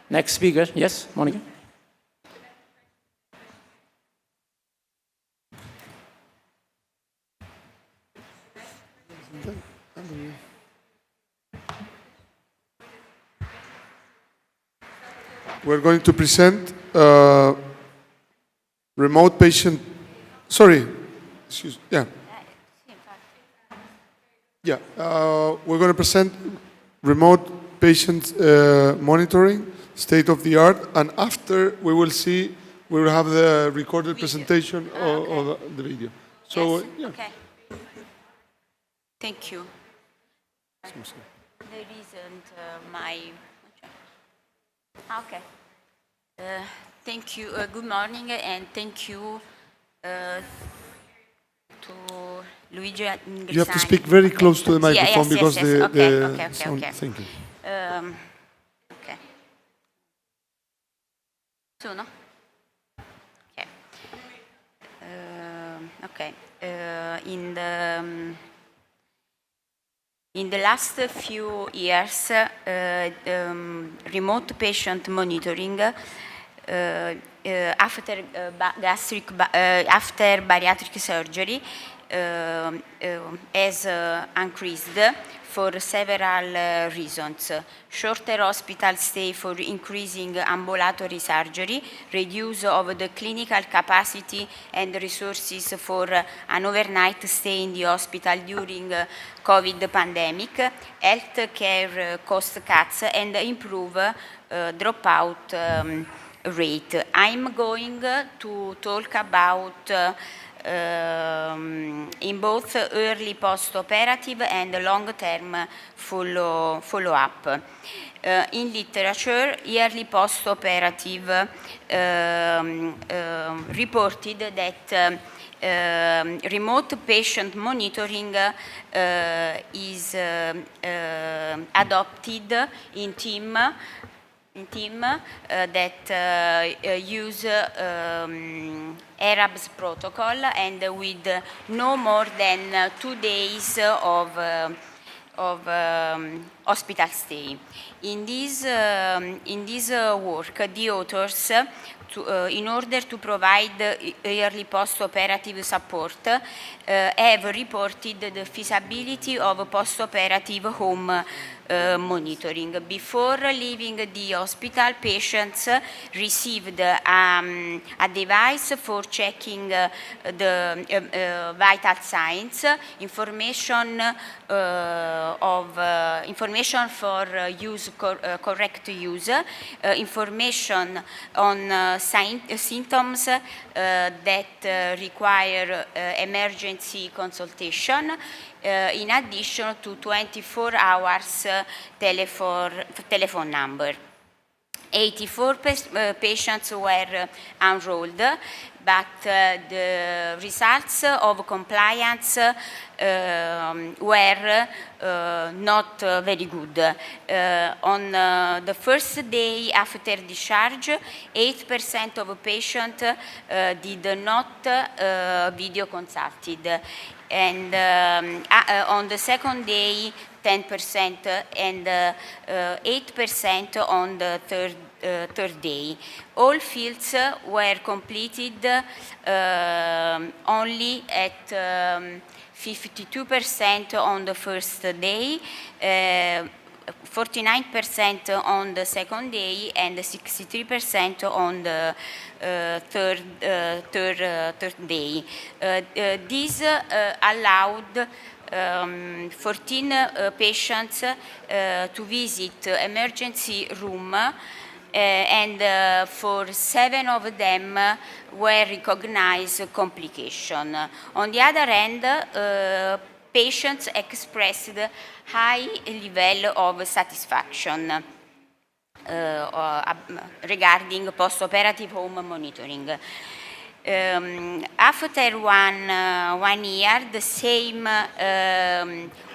Next speaker, yes, Monica? We're going to present remote patient. Sorry, excuse. Yeah. Yeah. We're going to present remote patient monitoring, state of the art, and after we will have the recorded presentation of the video. So yes. yeah. Okay. Thank you. There isn't my. Okay. Thank you. Good morning, and thank you to Luigi Ingrisani. You have to speak very close to the microphone yes, because yes. the sound. Okay. Thank you. Okay. Sono? Okay. Okay. In the last few years, remote patient monitoring after bariatric surgery has increased for several reasons. Shorter hospital stay for increasing ambulatory surgery, reduce of the clinical capacity and resources for an overnight stay in the hospital during COVID pandemic, health care cost cuts, and improve dropout rate. I'm going to talk about in both early post-operative and long-term follow-up. In literature, early post-operative reported that remote patient monitoring is adopted in team that use Arab's protocol and with no more than 2 days of hospital stay. In this work, the authors, in order to provide early post-operative support, have reported the feasibility of post-operative home monitoring. Before leaving the hospital, patients received a device for checking the vital signs, information for correct use, information on symptoms that require emergency consultation, in addition to 24 hours telephone number. 84 patients were enrolled, but the results of compliance were not very good. On the first day after discharge, 8% of patients did not video consulted. And on the second day, 10% and 8% on the third day. All fields were completed only at 52% on the first day, 49% on the second day, and 63% on the third day. This allowed 14 patients to visit emergency room, and for 7 of them were recognized complication. On the other hand, patients expressed high level of satisfaction regarding post-operative home monitoring. After one year, the same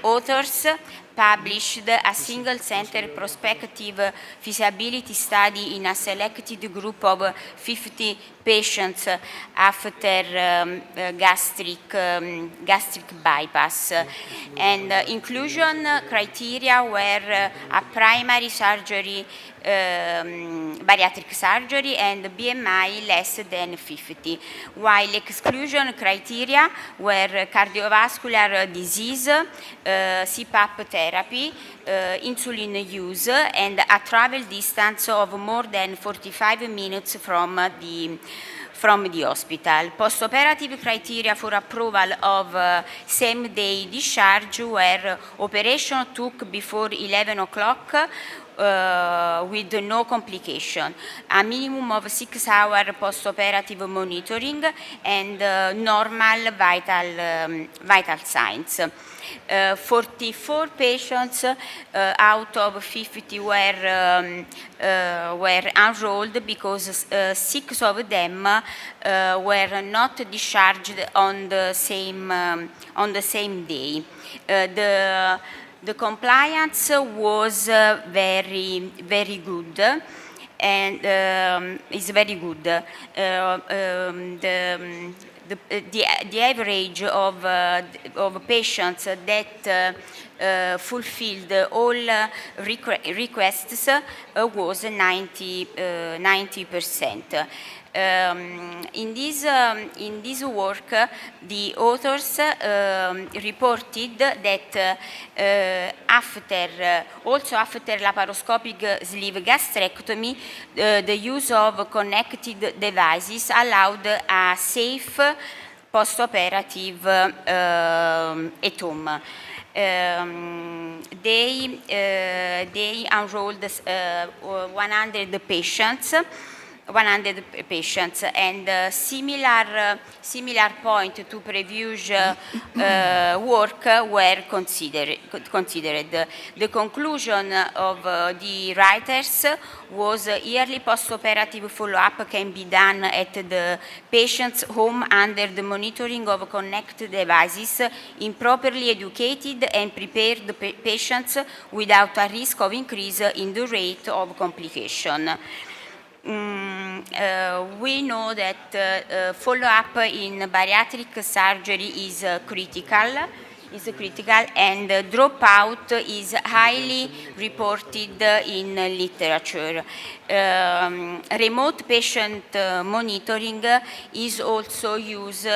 authors published a single-center prospective feasibility study in a selected group of 50 patients after gastric bypass. And inclusion criteria were a primary surgery, bariatric surgery, and BMI less than 50, while exclusion criteria were cardiovascular disease, CPAP therapy, insulin use, and a travel distance of more than 45 minutes from the hospital. Post-operative criteria for approval of same-day discharge were operation took before 11 o'clock with no complication, a minimum of 6 hours post-operative monitoring, and normal vital signs. 44 patients out of 50 were enrolled because 6 of them were not discharged on the same day. The compliance was very good, and is very good. The average of patients that fulfilled all requests was 90%. In this work, the authors reported that also after laparoscopic sleeve gastrectomy, the use of connected devices allowed a safe post-operative at home. They enrolled 100 patients 100 patients, and similar point to previous work were considered. The conclusion of the writers was yearly post-operative follow-up can be done at the patient's home under the monitoring of connected devices in properly educated and prepared patients without a risk of increase in the rate of complication. We know that follow-up in bariatric surgery is critical, and dropout is highly reported in literature. Remote patient monitoring is also used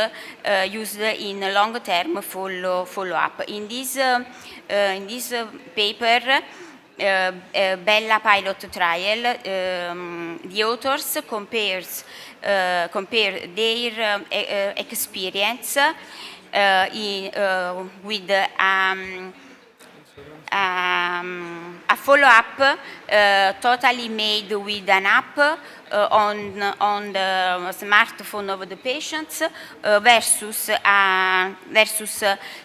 in long-term follow-up. In this paper, Bella pilot trial, the authors compare their experience with a follow-up totally made with an app on the smartphone of the patients versus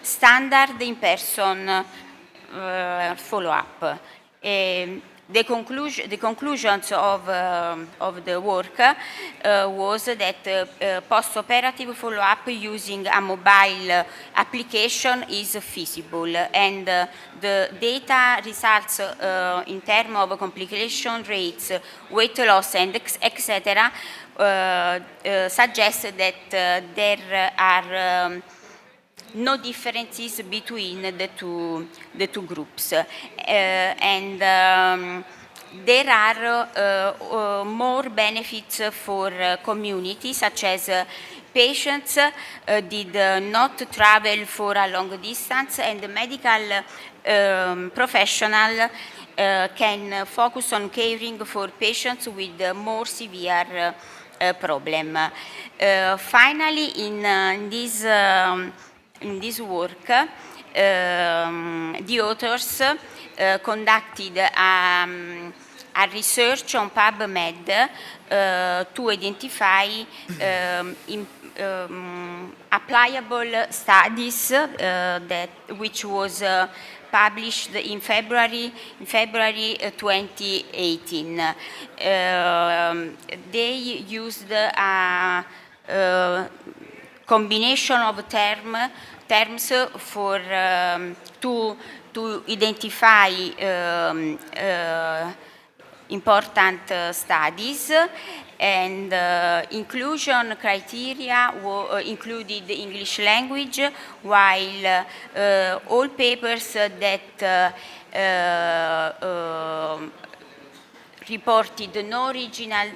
standard in-person follow-up. The conclusions of the work was that post-operative follow-up using a mobile application is feasible, and the data results in terms of complication rates, weight loss, and etc. Suggest that there are no differences between the two groups, and there are more benefits for community, such as patients did not travel for a long distance, and the medical professional can focus on caring for patients with more severe problem. Finally, in this work, the authors conducted a research on PubMed to identify applicable studies which was published in February 2018. They used a combination of terms for to identify important studies, and inclusion criteria included English language, while all papers that reported no original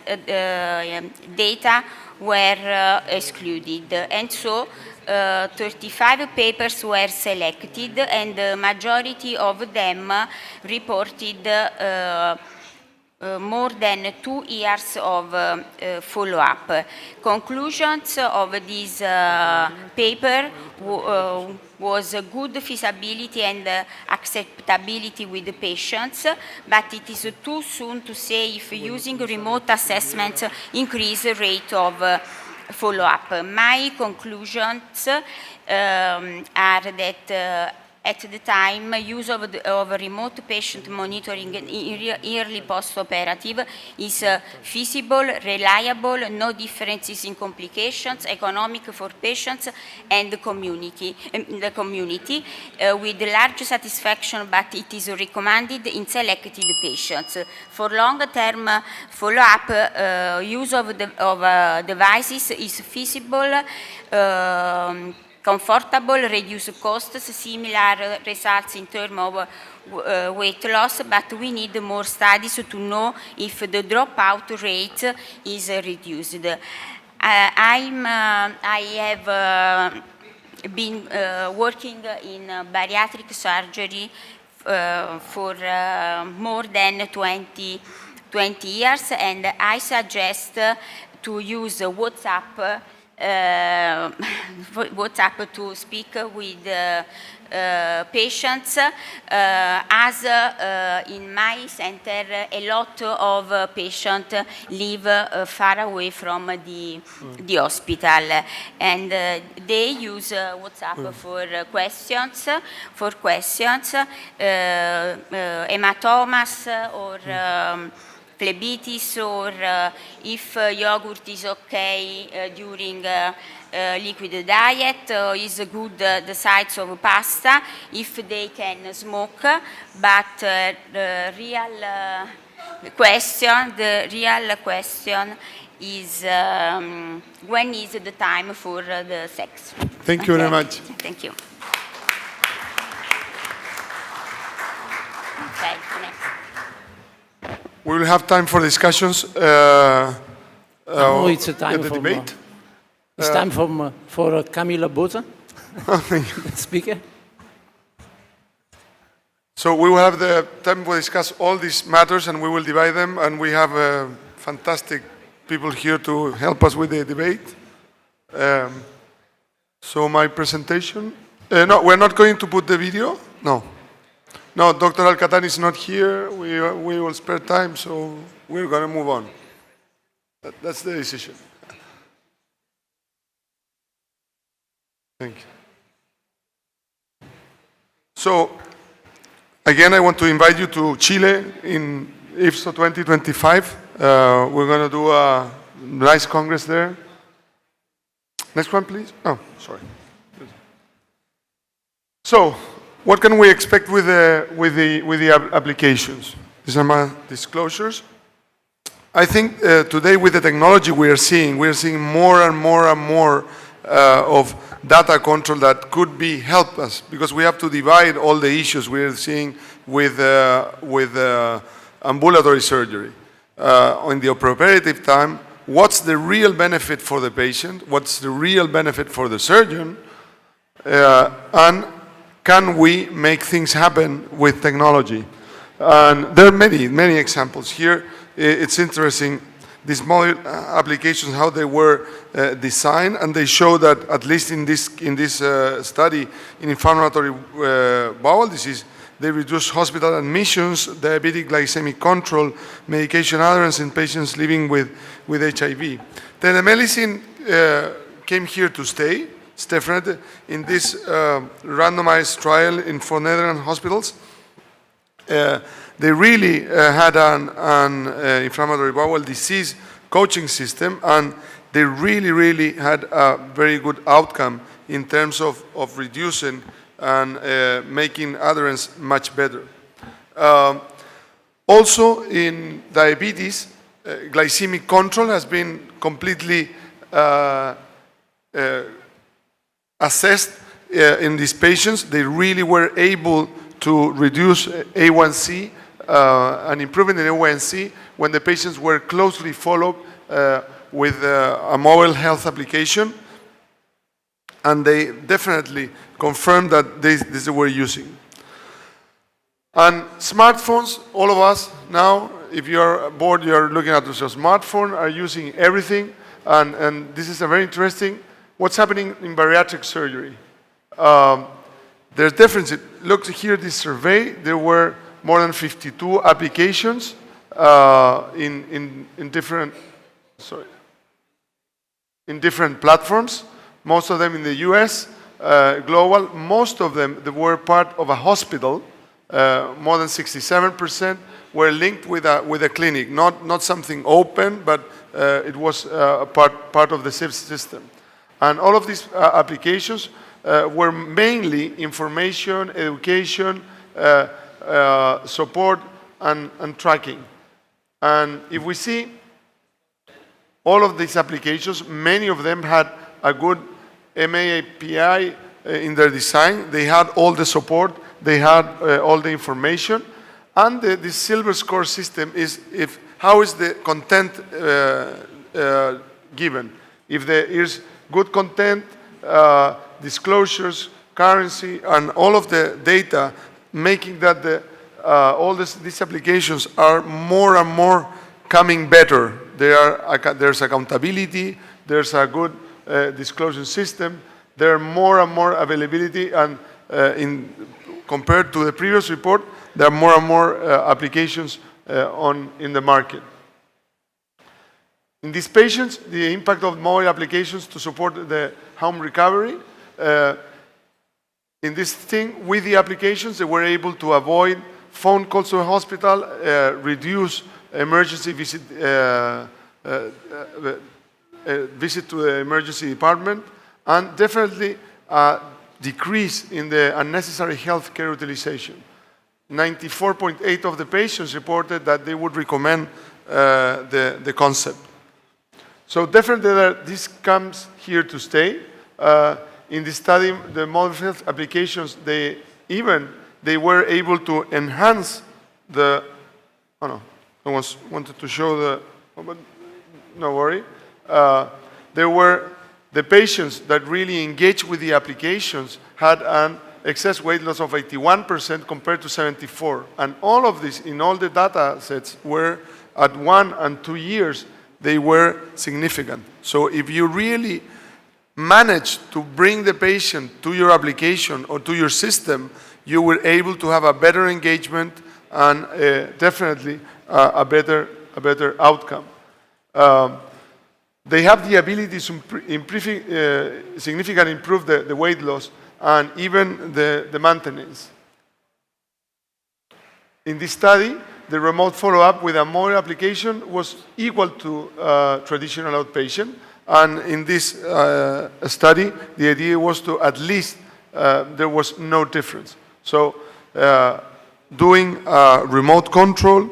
data were excluded, and so 35 papers were selected, and the majority of them reported more than 2 years of follow-up. Conclusions of this paper was good feasibility and acceptability with the patients, but it is too soon to say if using remote assessments increase the rate of follow-up. My conclusions are that at the time, use of remote patient monitoring in early post-operative is feasible, reliable, no differences in complications, economic for patients and the community, with large satisfaction, but it is recommended in selected patients. For long-term follow-up, use of devices is feasible, comfortable, reduce costs, similar results in terms of weight loss, but we need more studies to know if the dropout rate is reduced. I have been working in bariatric surgery for more than 20 years, and I suggest to use WhatsApp WhatsApp to speak with patients, as in my center a lot of patients live far away from the hospital, and they use WhatsApp for questions, hematomas or phlebitis, or if yogurt is okay during liquid diet, is good the size of pasta, if they can smoke, but the real question is when is the time for the sex. Thank you very much. Thank you. Okay, next. We will have time for discussions. Now it's time at the for debate. It's time for Camilla Bozza, the speaker. So we will have the time to discuss all these matters, and we will divide them, and we have fantastic people here to help us with the debate. So my presentation, no, we're not going to put the video, no. No, Dr. Al-Katan is not here, we will spare time, so we're going to move on. That's the decision. Thank you. So, again, I want to invite you to Chile in IFSO 2025. We're going to do a nice congress there. Next one, please. Oh, sorry. So, what can we expect with the applications? These are my disclosures. I think today with the technology we are seeing more and more and more of data control that could be help us, because we have to divide all the issues we are seeing with ambulatory surgery. On the operative time, what's the real benefit for the patient? What's the real benefit for the surgeon? And can we make things happen with technology? And there are many examples here. It's interesting, these mobile applications, how they were designed, and they show that at least in this study in inflammatory bowel disease, they reduce hospital admissions, diabetic glycemic control, medication adherence in patients living with HIV. Telemedicine came here to stay. It's definitely in this randomized trial for Netherlands hospitals. They really had an inflammatory bowel disease coaching system, and they really had a very good outcome in terms of reducing and making adherence much better. Also in diabetes, glycemic control has been completely assessed in these patients. They really were able to reduce A1C, an improvement in A1C when the patients were closely followed with a mobile health application, and they definitely confirmed that this were using. And smartphones, all of us now, if you're bored, you're looking at your smartphone, are using everything, and this is a very interesting, what's happening in bariatric surgery. There's differences. Look here, this survey, there were more than 52 applications in different platforms, most of them in the US, global. Most of them they were part of a hospital. More than 67% were linked with a clinic, not something open, but it was part of the system. And all of these applications were mainly information, education, support, and tracking. And if we see all of these applications, many of them had a good MAPI in their design. They had all the support, they had all the information, and the silver score system is how is the content given. If there is good content, disclosures, currency, and all of the data, making that all these applications are more and more coming better. There's accountability, there's a good disclosure system. There are more and more availability, and compared to the previous report, there are more and more applications in the market. In these patients, the impact of mobile applications to support the home recovery. In this thing, with the applications, they were able to avoid phone calls to a hospital, reduce emergency visit to the emergency department, and definitely decrease in the unnecessary healthcare utilization. 94.8% of the patients reported that they would recommend the concept. So definitely this comes here to stay. In the study, the mobile health applications, they were able to enhance the, oh no, I wanted to show the, oh, but no worry. There were the patients that really engaged with the applications had an excess weight loss of 81% compared to 74%. And all of this, in all the data sets, were at 1 and 2 years, they were significant. So if you really manage to bring the patient to your application or to your system, you were able to have a better engagement and definitely a better outcome. They have the ability to significantly improve the weight loss and even the maintenance. In this study, the remote follow-up with a mobile application was equal to traditional outpatient. And in this study, the idea was to at least there was no difference. So doing remote control,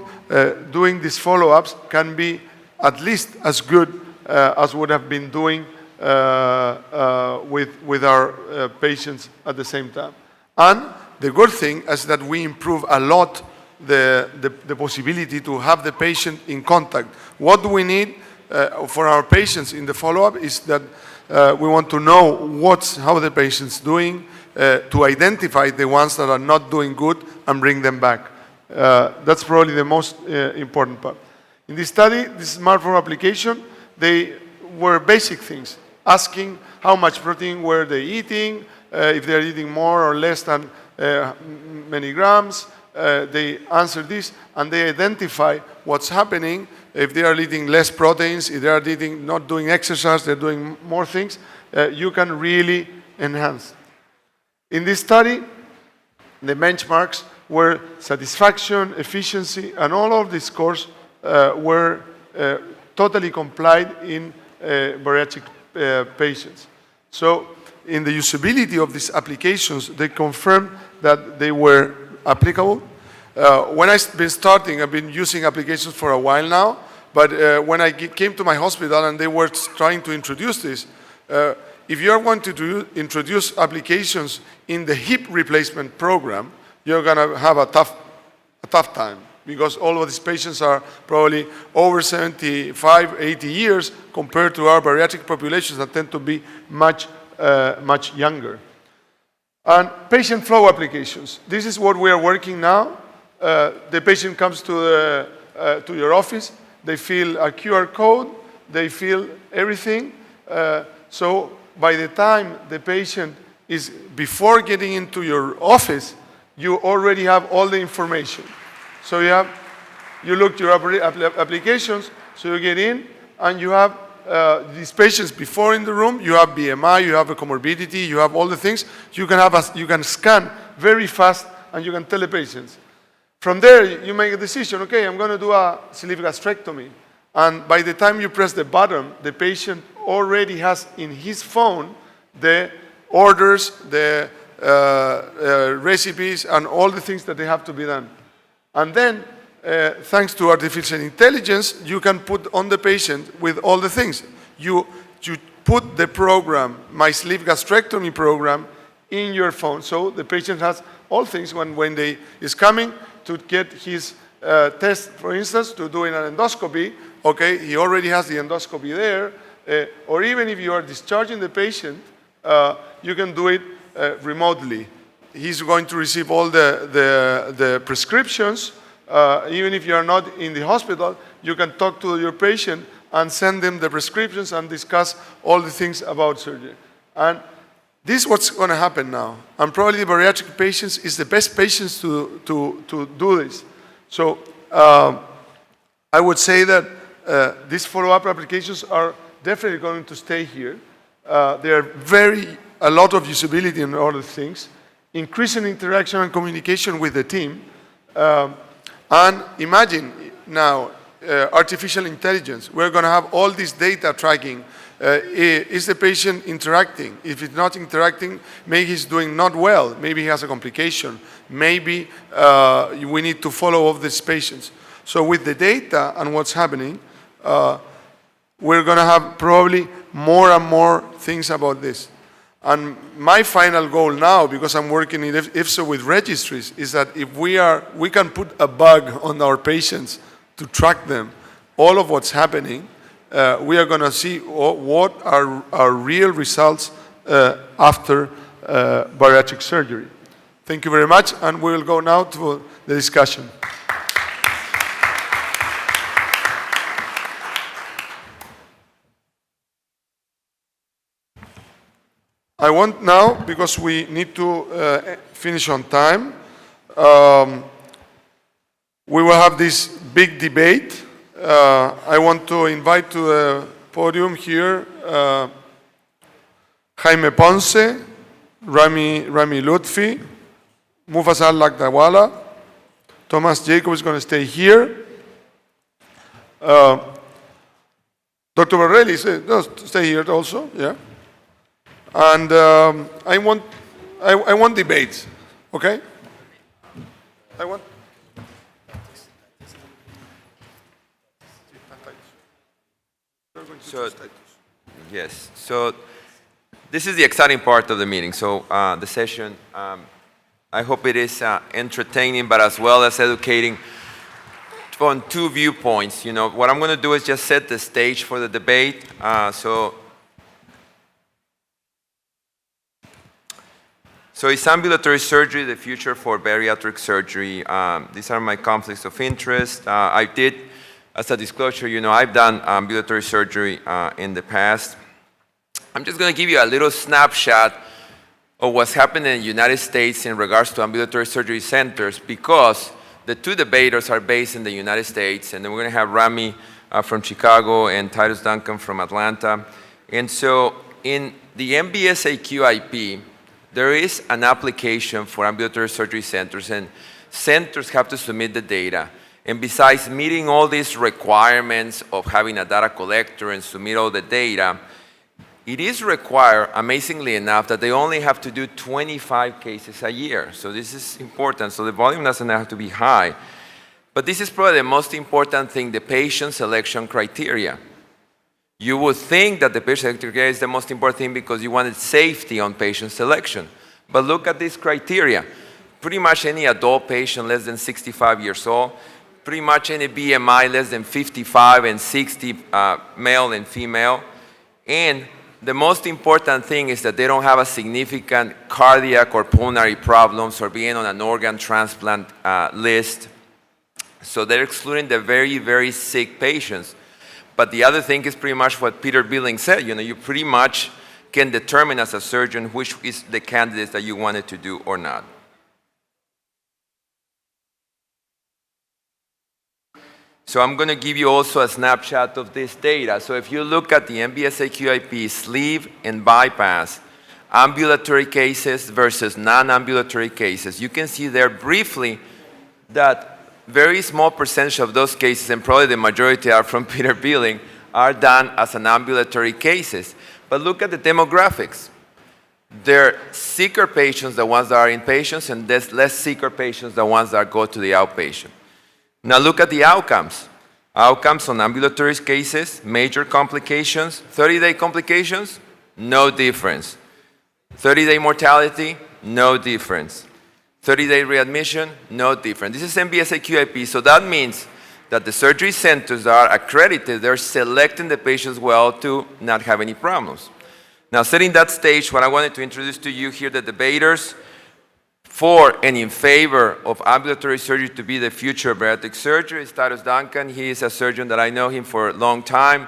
doing these follow-ups can be at least as good as would have been doing with our patients at the same time. And the good thing is that we improve a lot the possibility to have the patient in contact. What do we need for our patients in the follow-up is that we want to know how the patient's doing, to identify the ones that are not doing good and bring them back. That's probably the most important part. In this study, this smartphone application, they were basic things, asking how much protein were they eating, if they're eating more or less than many grams. They answer this and they identify what's happening. If they are eating less proteins, if they are not doing exercise, they're doing more things, you can really enhance. In this study, the benchmarks were satisfaction, efficiency, and all of these scores were totally complied in bariatric patients. So in the usability of these applications, they confirmed that they were applicable. When I've been starting, I've been using applications for a while now, but when I came to my hospital and they were trying to introduce this, if you're going to introduce applications in the hip replacement program, you're going to have a tough time, because all of these patients are probably over 75, 80 years compared to our bariatric populations that tend to be much younger. And patient flow applications. This is what we are working now. The patient comes to your office. They fill a QR code. They fill everything. So by the time the patient is before getting into your office, you already have all the information. So you look your applications, so you get in, and you have these patients before in the room. You have BMI, you have a comorbidity, you have all the things. You can scan very fast, and you can tell the patients. From there, you make a decision. Okay, I'm going to do a sleeve gastrectomy, and by the time you press the button, the patient already has in his phone the orders, the recipes, and all the things that they have to be done. And then, thanks to artificial intelligence, you can put on the patient with all the things. You put the program, my sleeve gastrectomy program, in your phone. So the patient has all things when they is coming to get his test, for instance, to do an endoscopy. Okay, he already has the endoscopy there. Or even if you are discharging the patient, you can do it remotely. He's going to receive all the prescriptions. Even if you are not in the hospital, you can talk to your patient and send them the prescriptions and discuss all the things about surgery. And this is what's going to happen now. And probably the bariatric patients is the best patients to do this. So I would say that these follow-up applications are definitely going to stay here. There are a lot of usability in all the things, increasing interaction and communication with the team. And imagine now artificial intelligence. We're going to have all this data tracking. Is the patient interacting? If it's not interacting, maybe he's doing not well. Maybe he has a complication. Maybe we need to follow up these patients. So with the data and what's happening, we're going to have probably more and more things about this. And my final goal now, because I'm working in IFSO with registries, is that if we can put a bug on our patients to track them, all of what's happening, we are going to see what are real results after bariatric surgery. Thank you very much, and we will go now to the discussion. I want now, because we need to finish on time, we will have this big debate. I want to invite to the podium here Jaime Ponce, Rami Lutfi, Mufasal Lakdawala, Thomas Jacob is going to stay here. Dr. Borrelli, stay here also, yeah. And I want debates, okay? So, yes, so this is the exciting part of the meeting. So the session, I hope it is entertaining, but as well as educating on two viewpoints. You know, what I'm going to do is just set the stage for the debate. So is ambulatory surgery the future for bariatric surgery? These are my conflicts of interest. I did, as a disclosure, you know, I've done ambulatory surgery in the past. I'm just going to give you a little snapshot of what's happening in the United States in regards to ambulatory surgery centers, because the two debaters are based in the United States, and then we're going to have Rami from Chicago and Titus Duncan from Atlanta. And so in the MBSAQIP, there is an application for ambulatory surgery centers, and centers have to submit the data. And besides meeting all these requirements of having a data collector and submit all the data, it is required, amazingly enough, that they only have to do 25 cases a year. So this is important. So the volume doesn't have to be high. But this is probably the most important thing, the patient selection criteria. You would think that the patient selection criteria is the most important thing because you wanted safety on patient selection. But look at this criteria. Pretty much any adult patient less than 65 years old, pretty much any BMI less than 55 and 60, male and female. And the most important thing is that they don't have a significant cardiac or pulmonary problems or being on an organ transplant list. So they're excluding the very, very sick patients. But the other thing is pretty much what Peter Billing said. You know, you pretty much can determine as a surgeon which is the candidates that you wanted to do or not. So I'm going to give you also a snapshot of this data. So if you look at the MBSAQIP sleeve and bypass, ambulatory cases versus non-ambulatory cases, you can see there briefly that very small percentage of those cases, and probably the majority are from Peter Billing, are done as an ambulatory cases. But look at the demographics. They're sicker patients, the ones that are inpatients, and there's less sicker patients, the ones that go to the outpatient. Now look at the outcomes. Outcomes on ambulatory cases, major complications, 30-day complications, no difference. 30-day mortality, no difference. 30-day readmission, no difference. This is MBSAQIP, so that means that the surgery centers that are accredited, they're selecting the patients well to not have any problems. Now, setting that stage, what I wanted to introduce to you here, the debaters, for and in favor of ambulatory surgery to be the future of bariatric surgery. Status Duncan, he is a surgeon that I know him for a long time,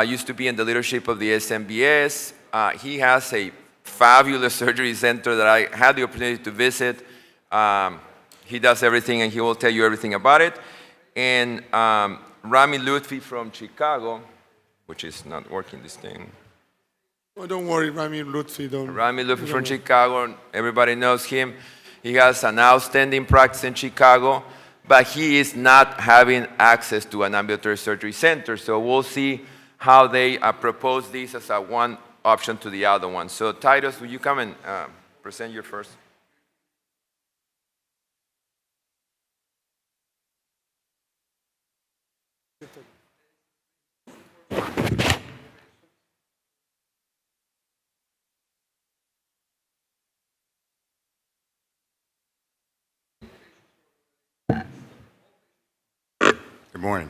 used to be in the leadership of the SMBS. He has a fabulous surgery center that I had the opportunity to visit. He does everything and he will tell you everything about it. And Rami Lutfi from Chicago, which is not working this thing. Oh, don't worry, Rami Lutfi. Rami Lutfi from Chicago, everybody knows him. He has an outstanding practice in Chicago, but he is not having access to an ambulatory surgery center. So we'll see how they propose this as a one option to the other one. So Titus, will you come and present your first? Good morning.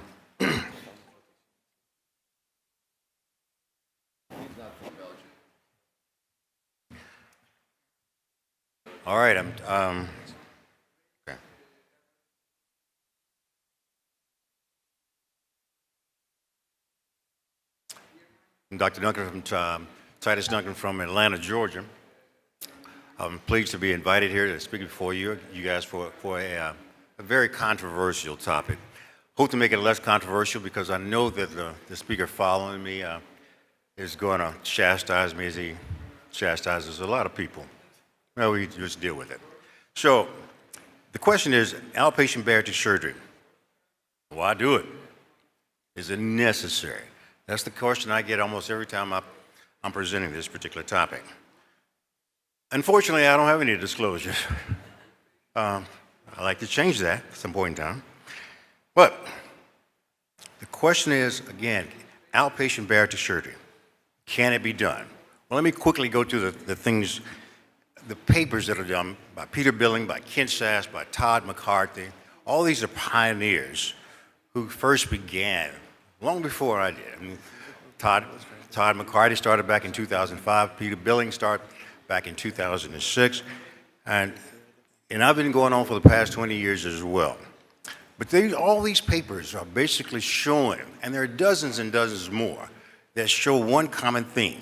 All right, okay. I'm Dr. Duncan from Titus Duncan from Atlanta, Georgia. I'm pleased to be invited here to speak before you guys for a very controversial topic. Hope to make it less controversial because I know that the speaker following me is going to chastise me as he chastises a lot of people. Well, we just deal with it. So the question is, outpatient bariatric surgery, why do it? Is it necessary? That's the question I get almost every time I'm presenting this particular topic. Unfortunately, I don't have any disclosures. I'd like to change that at some point in time. But the question is, again, outpatient bariatric surgery, can it be done? Well, let me quickly go through the things, the papers that are done by Peter Billing, by Kent Sass, by Todd McCarthy. All these are pioneers who first began long before I did. I mean, Todd McCarthy started back in 2005. Peter Billing started back in 2006. And I've been going on for the past 20 years as well. But all these papers are basically showing, and there are dozens and dozens more, that show one common theme,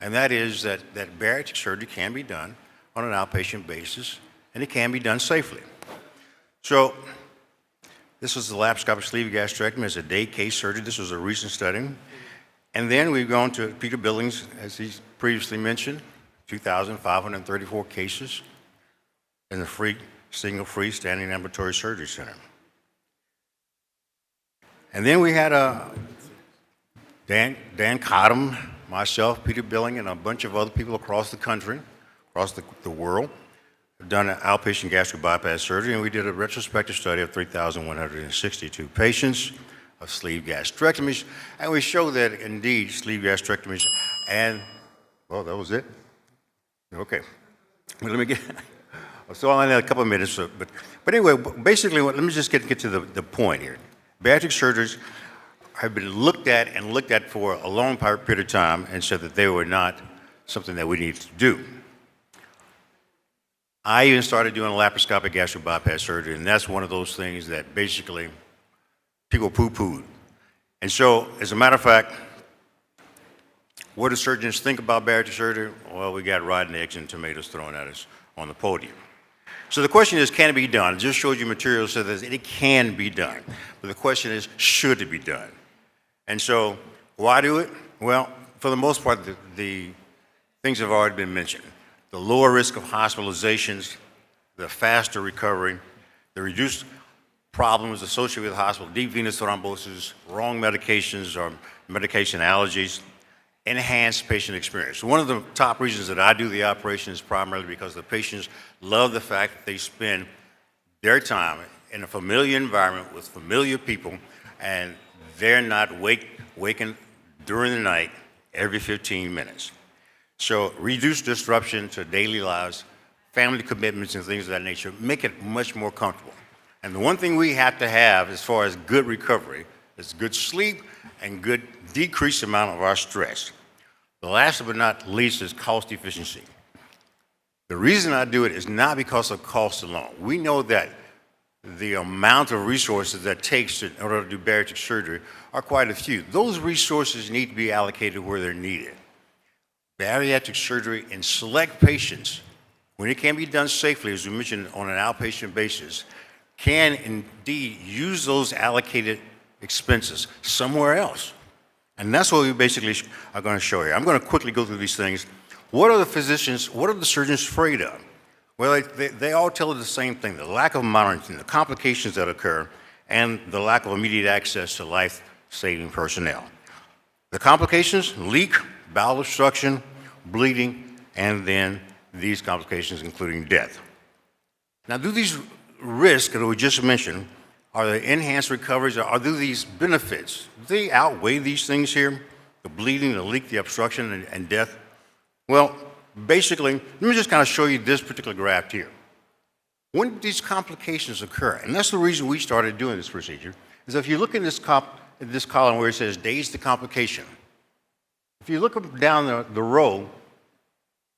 and that is that bariatric surgery can be done on an outpatient basis, and it can be done safely. So this was the laparoscopic sleeve gastrectomy as a day case surgery. This was a recent study. And then we've gone to Peter Billings, as he previously mentioned, 2,534 cases in the single freestanding ambulatory surgery center. And then we had Dan Cottom, myself, Peter Billing, and a bunch of other people across the country, across the world, have done an outpatient gastric bypass surgery, and we did a retrospective study of 3,162 patients of sleeve gastrectomies, and we showed that indeed sleeve gastrectomies and, well, that was it? Okay. Well, let me get, so I only had a couple of minutes, but anyway, basically, let me just get to the point here. Bariatric surgeries have been looked at for a long period of time and said that they were not something that we needed to do. I even started doing laparoscopic gastric bypass surgery, and that's one of those things that basically people poo-pooed. And so, as a matter of fact, what do surgeons think about bariatric surgery? Well, we got rotten eggs and tomatoes thrown at us on the podium. So the question is, can it be done? I just showed you materials so that it can be done. But the question is, should it be done? And so, why do it? Well, for the most part, the things have already been mentioned. The lower risk of hospitalizations, the faster recovery, the reduced problems associated with hospital, deep venous thrombosis, wrong medications or medication allergies, enhanced patient experience. One of the top reasons that I do the operation is primarily because the patients love the fact that they spend their time in a familiar environment with familiar people, and they're not waking during the night every 15 minutes. So reduce disruption to daily lives, family commitments and things of that nature, make it much more comfortable. And the one thing we have to have as far as good recovery is good sleep and good decreased amount of our stress. The last but not least is cost efficiency. The reason I do it is not because of cost alone. We know that the amount of resources that takes in order to do bariatric surgery are quite a few. Those resources need to be allocated where they're needed. Bariatric surgery in select patients, when it can be done safely, as we mentioned, on an outpatient basis, can indeed use those allocated expenses somewhere else. And that's what we basically are going to show you. I'm going to quickly go through these things. What are the physicians, what are the surgeons afraid of? Well, they all tell us the same thing: the lack of monitoring, the complications that occur, and the lack of immediate access to life-saving personnel. The complications: leak, bowel obstruction, bleeding, and then these complications including death. Now, do these risks that we just mentioned, are they enhanced recoveries, or are these benefits? Do they outweigh these things here? The bleeding, the leak, the obstruction, and death? Well, basically, let me just kind of show you this particular graph here. When these complications occur, and that's the reason we started doing this procedure, is if you look in this column where it says days to complication, if you look up down the row,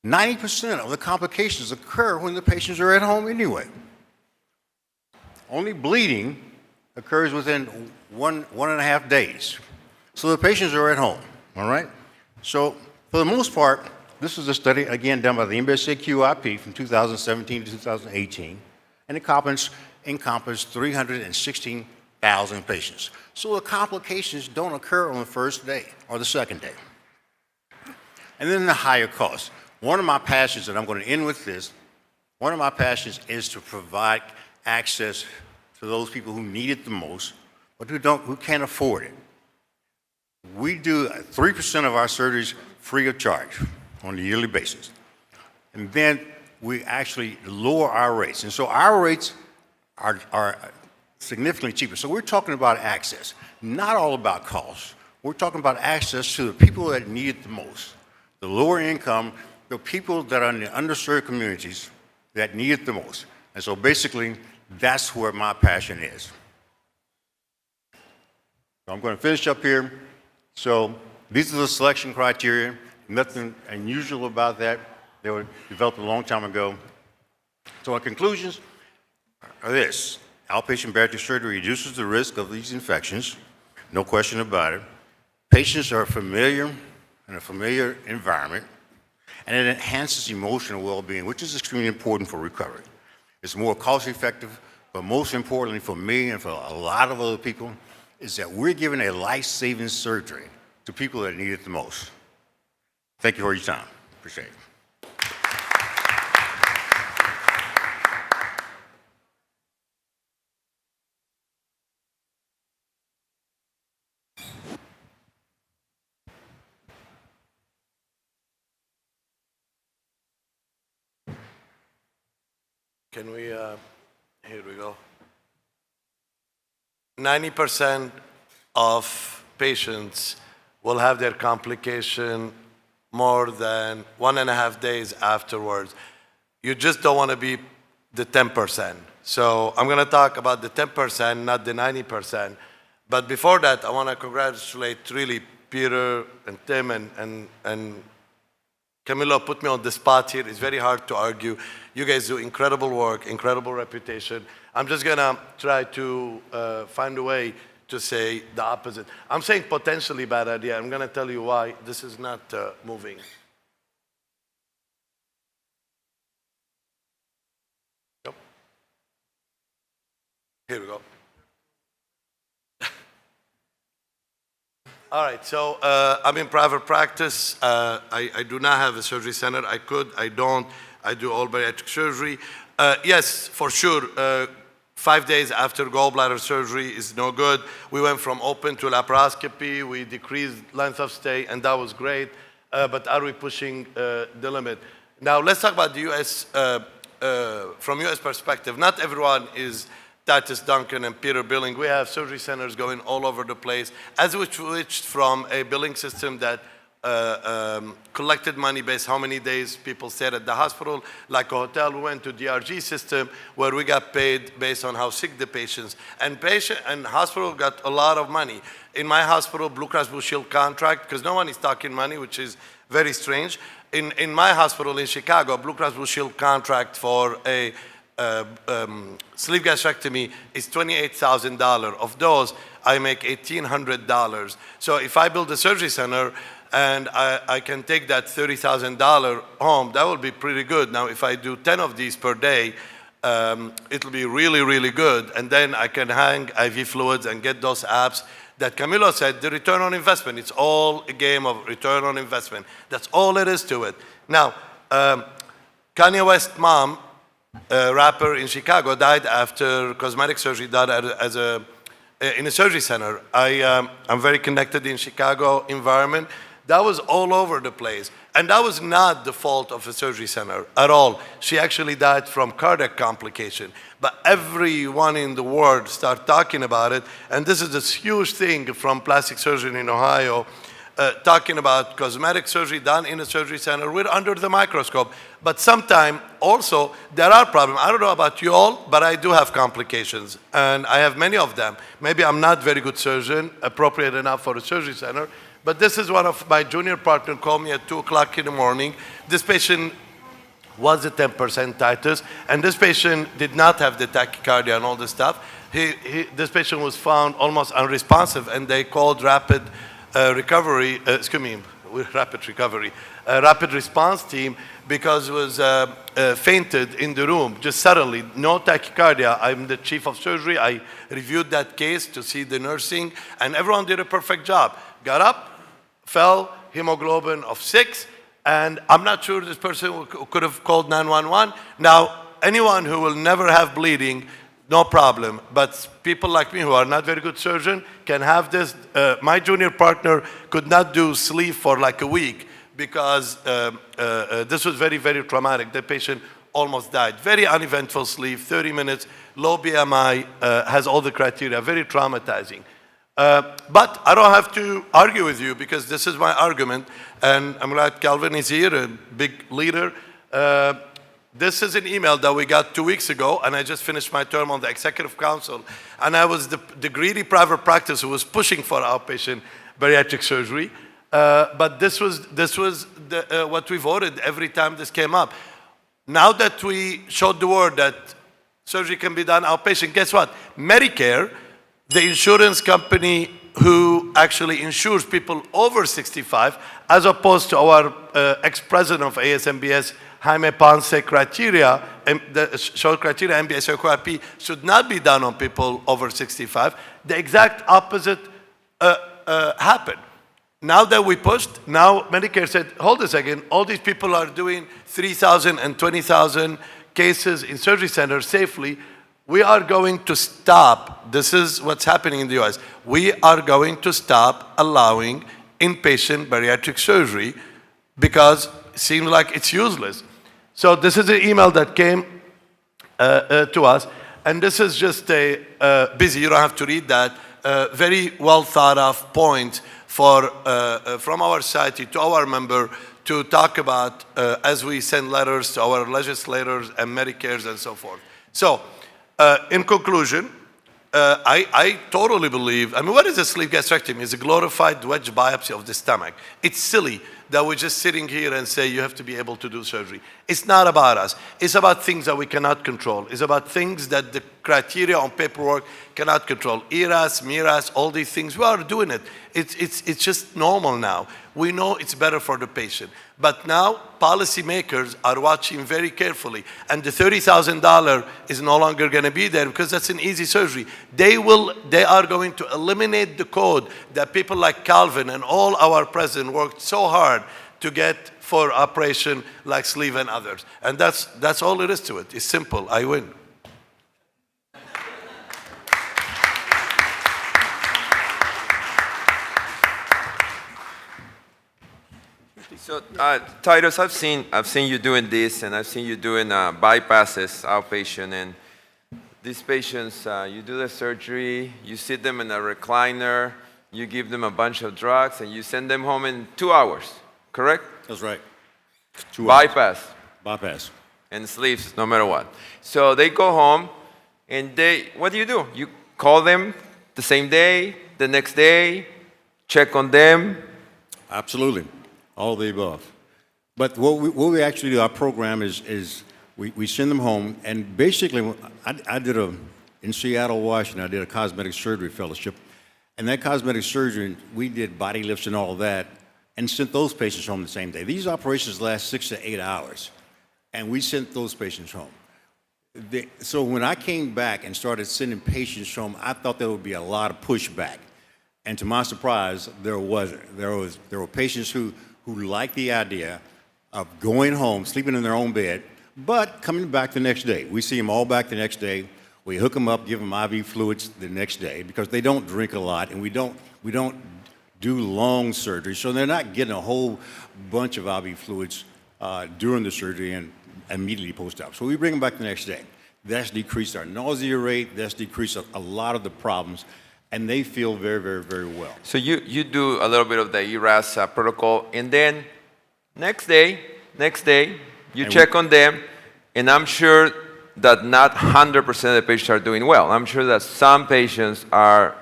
90% of the complications occur when the patients are at home anyway. Only bleeding occurs within one and a half days. So the patients are at home, all right? So for the most part, this is a study, again, done by the MBSA QIP from 2017 to 2018, and it encompassed 316,000 patients. So the complications don't occur on the first day or the second day. And then the higher cost. One of my passions, and I'm going to end with this, one of my passions is to provide access to those people who need it the most, but who can't afford it. We do 3% of our surgeries free of charge on a yearly basis. And then we actually lower our rates. And so our rates are significantly cheaper. So we're talking about access, not all about cost. We're talking about access to the people that need it the most, the lower income, the people that are in the underserved communities that need it the most. And so basically, that's where my passion is. So I'm going to finish up here. So these are the selection criteria. Nothing unusual about that. They were developed a long time ago. So our conclusions are this: outpatient bariatric surgery reduces the risk of these infections, no question about it. Patients are familiar in a familiar environment, and it enhances emotional well-being, which is extremely important for recovery. It's more cost-effective, but most importantly for me and for a lot of other people, is that we're giving a life-saving surgery to people that need it the most. Thank you for your time. Appreciate it. Can we, here we go. 90% of patients will have their complication more than 1.5 days afterwards. You just don't want to be the 10%. So I'm going to talk about the 10%, not the 90%. But before that, I want to congratulate really Peter and Tim and Camilo put me on the spot here. It's very hard to argue. You guys do incredible work, incredible reputation. I'm just going to try to find a way to say the opposite. I'm saying potentially bad idea. I'm going to tell you why this is not moving. Yep. Here we go. All right, so I'm in private practice. I do not have a surgery center. I could, I don't. I do all bariatric surgery. Yes, for sure, 5 days after gallbladder surgery is no good. We went from open to laparoscopy. We decreased length of stay, and that was great. But are we pushing the limit? Now, let's talk about the US, from US perspective. Not everyone is Titus Duncan and Peter Billing. We have surgery centers going all over the place. As we switched from a billing system that collected money based how many days people stayed at the hospital, like a hotel, we went to DRG system where we got paid based on how sick the patients. And hospital got a lot of money. In my hospital, Blue Cross Blue Shield contract, because no one is talking money, which is very strange. In my hospital in Chicago, Blue Cross Blue Shield contract for a sleeve gastrectomy is $28,000. Of those, I make $1,800. So if I build a surgery center and I can take that $30,000 home, that will be pretty good. Now, if I do 10 of these per day, it'll be really, really good. And then I can hang IV fluids and get those apps that Camilo said, the return on investment. It's all a game of return on investment. That's all it is to it. Now, Kanye West's mom, a rapper in Chicago, died after cosmetic surgery, died in a surgery center. I'm very connected in Chicago environment. That was all over the place. And that was not the fault of a surgery center at all. She actually died from cardiac complication. But everyone in the world started talking about it. And this is this huge thing from plastic surgeon in Ohio, talking about cosmetic surgery done in a surgery center. We're under the microscope. But sometimes also there are problems. I don't know about you all, but I do have complications. And I have many of them. Maybe I'm not a very good surgeon, appropriate enough for a surgery center. But this is one of my junior partners called me at 2 o'clock in the morning. This patient was a 10% titus, and this patient did not have the tachycardia and all this stuff. This patient was found almost unresponsive, and they called rapid recovery, rapid response team, because it was fainted in the room, just suddenly, no tachycardia. I'm the chief of surgery. I reviewed that case to see the nursing, and everyone did a perfect job. Got up, fell, hemoglobin of 6, and I'm not sure this person could have called 911. Now, anyone who will never have bleeding, no problem. But people like me who are not very good surgeon can have this. My junior partner could not do sleeve for like a week because this was very, very traumatic. The patient almost died. Very uneventful sleeve, 30 minutes, low BMI, has all the criteria, very traumatizing. But I don't have to argue with you because this is my argument, and I'm glad Calvin is here, a big leader. This is an email that we got 2 weeks ago, and I just finished my term on the executive council, and I was the greedy private practice who was pushing for outpatient bariatric surgery. But this was what we voted every time this came up. Now that we showed the world that surgery can be done outpatient, guess what? Medicare, the insurance company who actually insures people over 65, as opposed to our ex-president of ASMBS, Jaime Ponce criteria, the short criteria, MBSOQIP, should not be done on people over 65. The exact opposite happened. Now that we pushed, now Medicare said, hold a second, all these people are doing 3,000 and 20,000 cases in surgery centers safely. We are going to stop, this is what's happening in the US, we are going to stop allowing inpatient bariatric surgery because it seems like it's useless. So this is an email that came to us, and this is just a busy, you don't have to read that, very well thought of point for, from our society to our member to talk about as we send letters to our legislators and Medicares and so forth. So, in conclusion, I totally believe, I mean, what is a sleeve gastrectomy? It's a glorified wedge biopsy of the stomach. It's silly that we're just sitting here and say you have to be able to do surgery. It's not about us. It's about things that we cannot control. It's about things that the criteria on paperwork cannot control. ERAS, MIRAS, all these things, we are doing it. It's just normal now. We know it's better for the patient. But now, policymakers are watching very carefully. And the $30,000 is no longer going to be there because that's an easy surgery. They are going to eliminate the code that people like Calvin and all our presidents worked so hard to get for operation like sleeve and others. And that's all it is to it. It's simple. I win. So, Titus, I've seen you doing this, and I've seen you doing bypasses outpatient, and these patients, you do the surgery, you sit them in a recliner, you give them a bunch of drugs, and you send them home in 2 hours, correct? That's right. Bypass. Bypass. And sleeves, no matter what. So they go home, and what do? You call them the same day, the next day, check on them? Absolutely. All of the above. But what we actually do, our program is we send them home, and basically, I did in Seattle, Washington, I did a cosmetic surgery fellowship, and that cosmetic surgery, we did body lifts and all that, and sent those patients home the same day. These operations last 6 to 8 hours, and we sent those patients home. So when I came back and started sending patients home, I thought there would be a lot of pushback. And to my surprise, there wasn't. There were patients who liked the idea of going home, sleeping in their own bed, but coming back the next day. We see them all back the next day. We hook them up, give them IV fluids the next day because they don't drink a lot, and we don't do long surgery, so they're not getting a whole bunch of IV fluids during the surgery and immediately post-op. So we bring them back the next day. That's decreased our nausea rate. That's decreased a lot of the problems, and they feel very, very, very well. So you do a little bit of the ERAS protocol, and then next day, you check on them, and I'm sure that not 100% of the patients are doing well. I'm sure that some patients are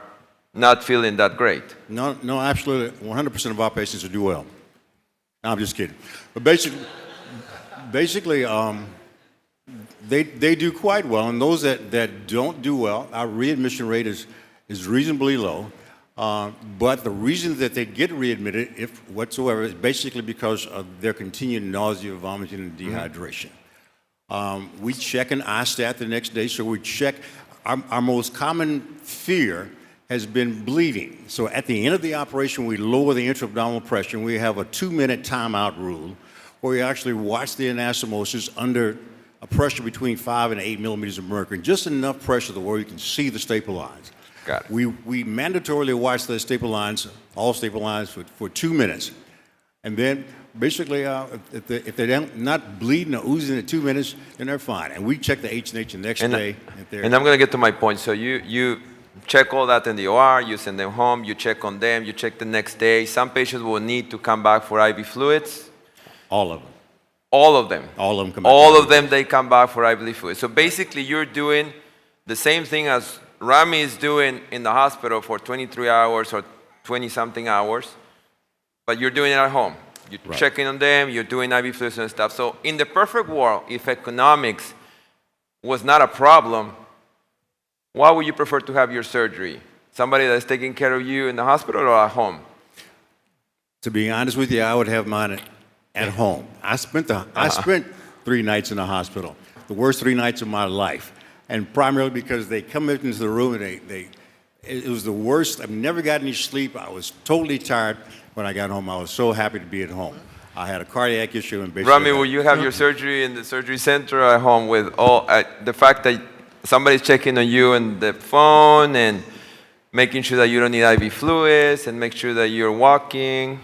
not feeling that great. No, absolutely. 100% of our patients do well. No, I'm just kidding. But basically, they do quite well. And those that don't do well, our readmission rate is reasonably low. But the reason that they get readmitted, if whatsoever, is basically because of their continued nausea, vomiting, and dehydration. We check an ISTAT the next day, so we check. Our most common fear has been bleeding. So at the end of the operation, we lower the intra-abdominal pressure, and we have a 2-minute timeout rule where we actually watch the anastomosis under a pressure between 5 and 8 millimeters of mercury, just enough pressure to where you can see the staple lines. Got it. We mandatorily watch the staple lines, all staple lines, for 2 minutes. And then basically, if they're not bleeding or oozing at 2 minutes, then they're fine. And we check the H&H the next day. And I'm going to get to my point. So you check all that in the OR, you send them home, you check on them, you check the next day. Some patients will need to come back for IV fluids. All of them. All of them. All of them come back. All of them, they come back for IV fluids. So basically, you're doing the same thing as Rami is doing in the hospital for 23 hours or 20-something hours, but you're doing it at home. You're checking on them, you're doing IV fluids and stuff. So in the perfect world, if economics was not a problem, why would you prefer to have your surgery? Somebody that's taking care of you in the hospital or at home? To be honest with you, I would have mine at home. I spent 3 nights in the hospital, the worst 3 nights of my life, and primarily because they come into the room and it was the worst. I've never got any sleep. I was totally tired when I got home. I was so happy to be at home. I had a cardiac issue and basically. Rami, will you have your surgery in the surgery center or at home with all the fact that somebody's checking on you on the phone and making sure that you don't need IV fluids and make sure that you're walking?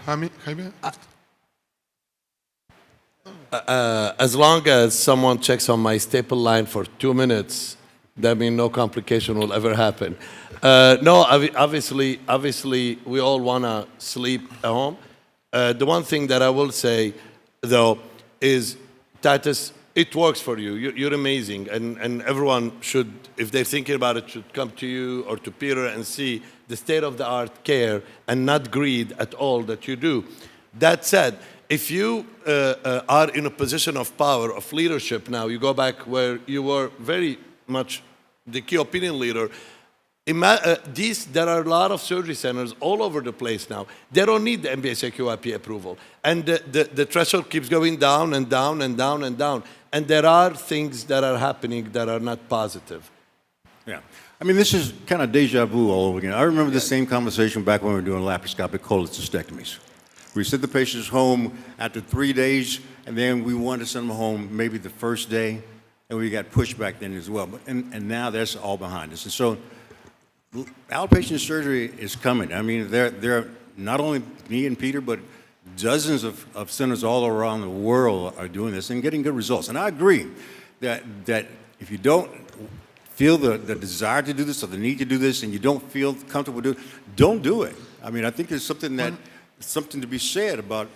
As long as someone checks on my staple line for 2 minutes, that means no complication will ever happen. No, obviously, we all want to sleep at home. The one thing that I will say, though, is, Titus, it works for you. You're amazing. And everyone should, if they're thinking about it, should come to you or to Peter and see the state-of-the-art care and not greed at all that you do. That said, if you are in a position of power, of leadership now, you go back where you were very much the key opinion leader, there are a lot of surgery centers all over the place now. They don't need the MBSAQIP approval. And the threshold keeps going down and down and down and down. And there are things that are happening that are not positive. Yeah. I mean, this is kind of deja vu all over again. I remember the same conversation back when we were doing laparoscopic cholecystectomies. We sent the patients home after 3 days, and then we wanted to send them home maybe the first day, and we got pushback then as well. And now that's all behind us. And so outpatient surgery is coming. I mean, there not only me and Peter, but dozens of centers all around the world are doing this and getting good results. And I agree that if you don't feel the desire to do this or the need to do this and you don't feel comfortable doing it, don't do it. I mean, I think there's something to be said about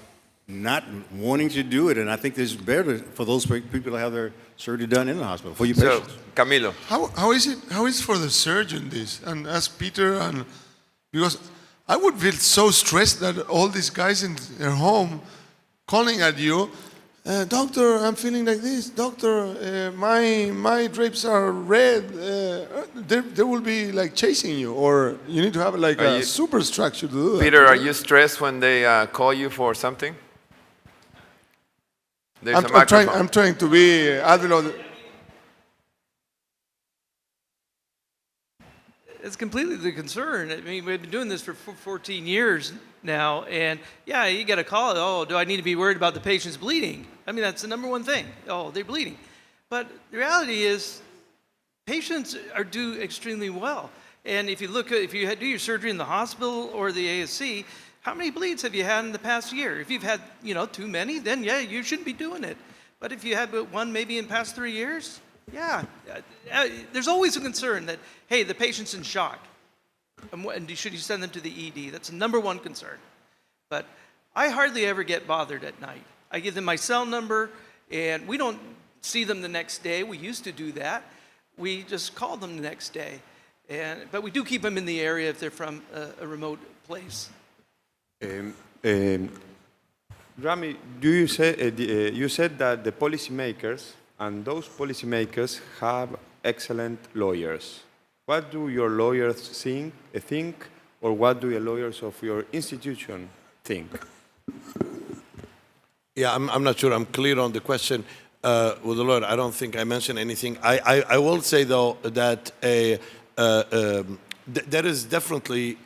not wanting to do it, and I think it's better for those people to have their surgery done in the hospital for your patients. Camilo. How is it for the surgeon this? And ask Peter, and because I would feel so stressed that all these guys in their home calling at you, doctor, I'm feeling like this. Doctor, my drapes are red. They will be like chasing you, or you need to have like a superstructure to do that. Peter, are you stressed when they call you for something? There's a microphone. I'm trying to be adult. It's completely the concern. I mean, we've been doing this for 14 years now, and yeah, you get a call, oh, do I need to be worried about the patient's bleeding? I mean, that's the number one thing. Oh, they're bleeding. But the reality is, patients do extremely well. And if you look at, if you do your surgery in the hospital or the ASC, how many bleeds have you had in the past year? If you've had, too many, then yeah, you shouldn't be doing it. But if you had one maybe in the past 3 years, yeah, there's always a concern that, hey, the patient's in shock. And should you send them to the ED? That's the number one concern. But I hardly ever get bothered at night. I give them my cell number, and we don't see them the next day. We used to do that. We just call them the next day. But we do keep them in the area if they're from a remote place. Rami, you said that the policymakers and those policymakers have excellent lawyers. What do your lawyers think, or what do your lawyers of your institution think? Yeah, I'm not sure I'm clear on the question with the lawyer. I don't think I mentioned anything. I will say, though, that there is definitely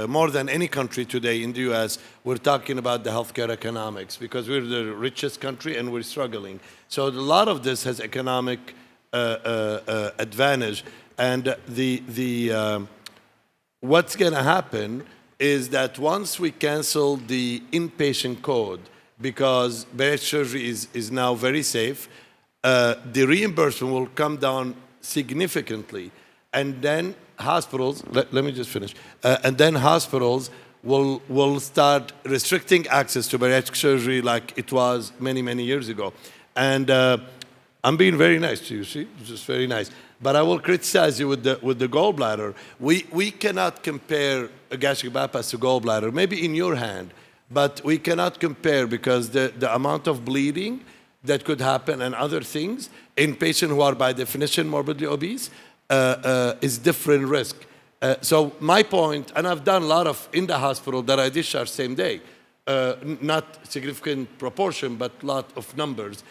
more than any country today in the U.S., we're talking about the healthcare economics because we're the richest country and we're struggling. So a lot of this has economic advantage. And what's going to happen is that once we cancel the inpatient code, because bariatric surgery is now very safe, the reimbursement will come down significantly. And then hospitals, let me just finish, and then hospitals will start restricting access to bariatric surgery like it was many, many years ago. And I'm being very nice to you, see, just very nice. But I will criticize you with the gallbladder. We cannot compare a gastric bypass to gallbladder, maybe in your hand, but we cannot compare because the amount of bleeding that could happen and other things in patients who are by definition morbidly obese is different risk. So my point, and I've done a lot of in the hospital that I discharge same day, not significant proportion, but a lot of numbers.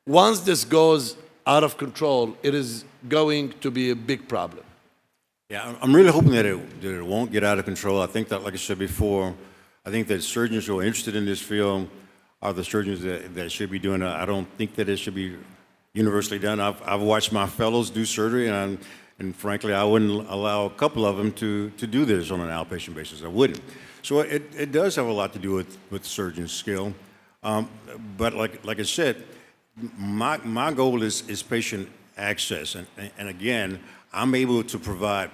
Once this goes out of control, it is going to be a big problem. Yeah, I'm really hoping that it won't get out of control. I think that, like I said before, I think that surgeons who are interested in this field are the surgeons that should be doing it. I don't think that it should be universally done. I've watched my fellows do surgery, and frankly, I wouldn't allow a couple of them to do this on an outpatient basis. I wouldn't. So it does have a lot to do with surgeon skill. But like I said, my goal is patient access. And again, I'm able to provide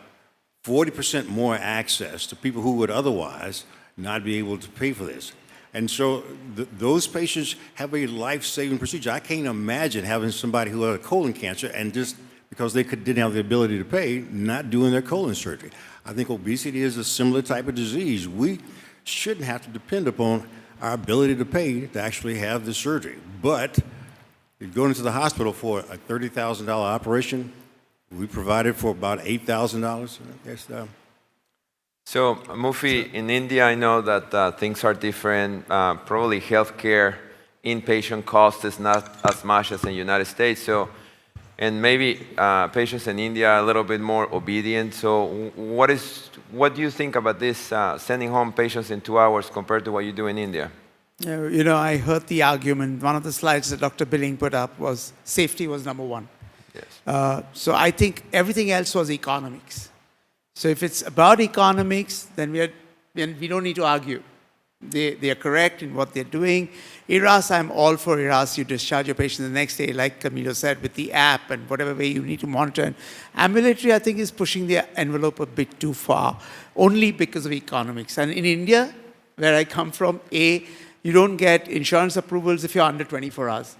40% more access to people who would otherwise not be able to pay for this. And so those patients have a life-saving procedure. I can't imagine having somebody who had colon cancer and just because they didn't have the ability to pay, not doing their colon surgery. I think obesity is a similar type of disease. We shouldn't have to depend upon our ability to pay to actually have the surgery. But if going into the hospital for a $30,000 operation, we provided for about $8,000. So, Mufi, in India, I know that things are different. Probably healthcare inpatient cost is not as much as in the United States. So, and maybe patients in India are a little bit more obedient. So, what do you think about this sending home patients in 2 hours compared to what you do in India? I heard the argument. One of the slides that Dr. Billing put up was safety was number one. Yes. So I think everything else was economics. So if it's about economics, then we don't need to argue. They are correct in what they're doing. IRAS, I'm all for IRAS. You discharge your patient the next day, like Camilo said, with the app and whatever way you need to monitor. And ambulatory, I think, is pushing the envelope a bit too far, only because of economics. And in India, where I come from, you don't get insurance approvals if you're under 24 hours.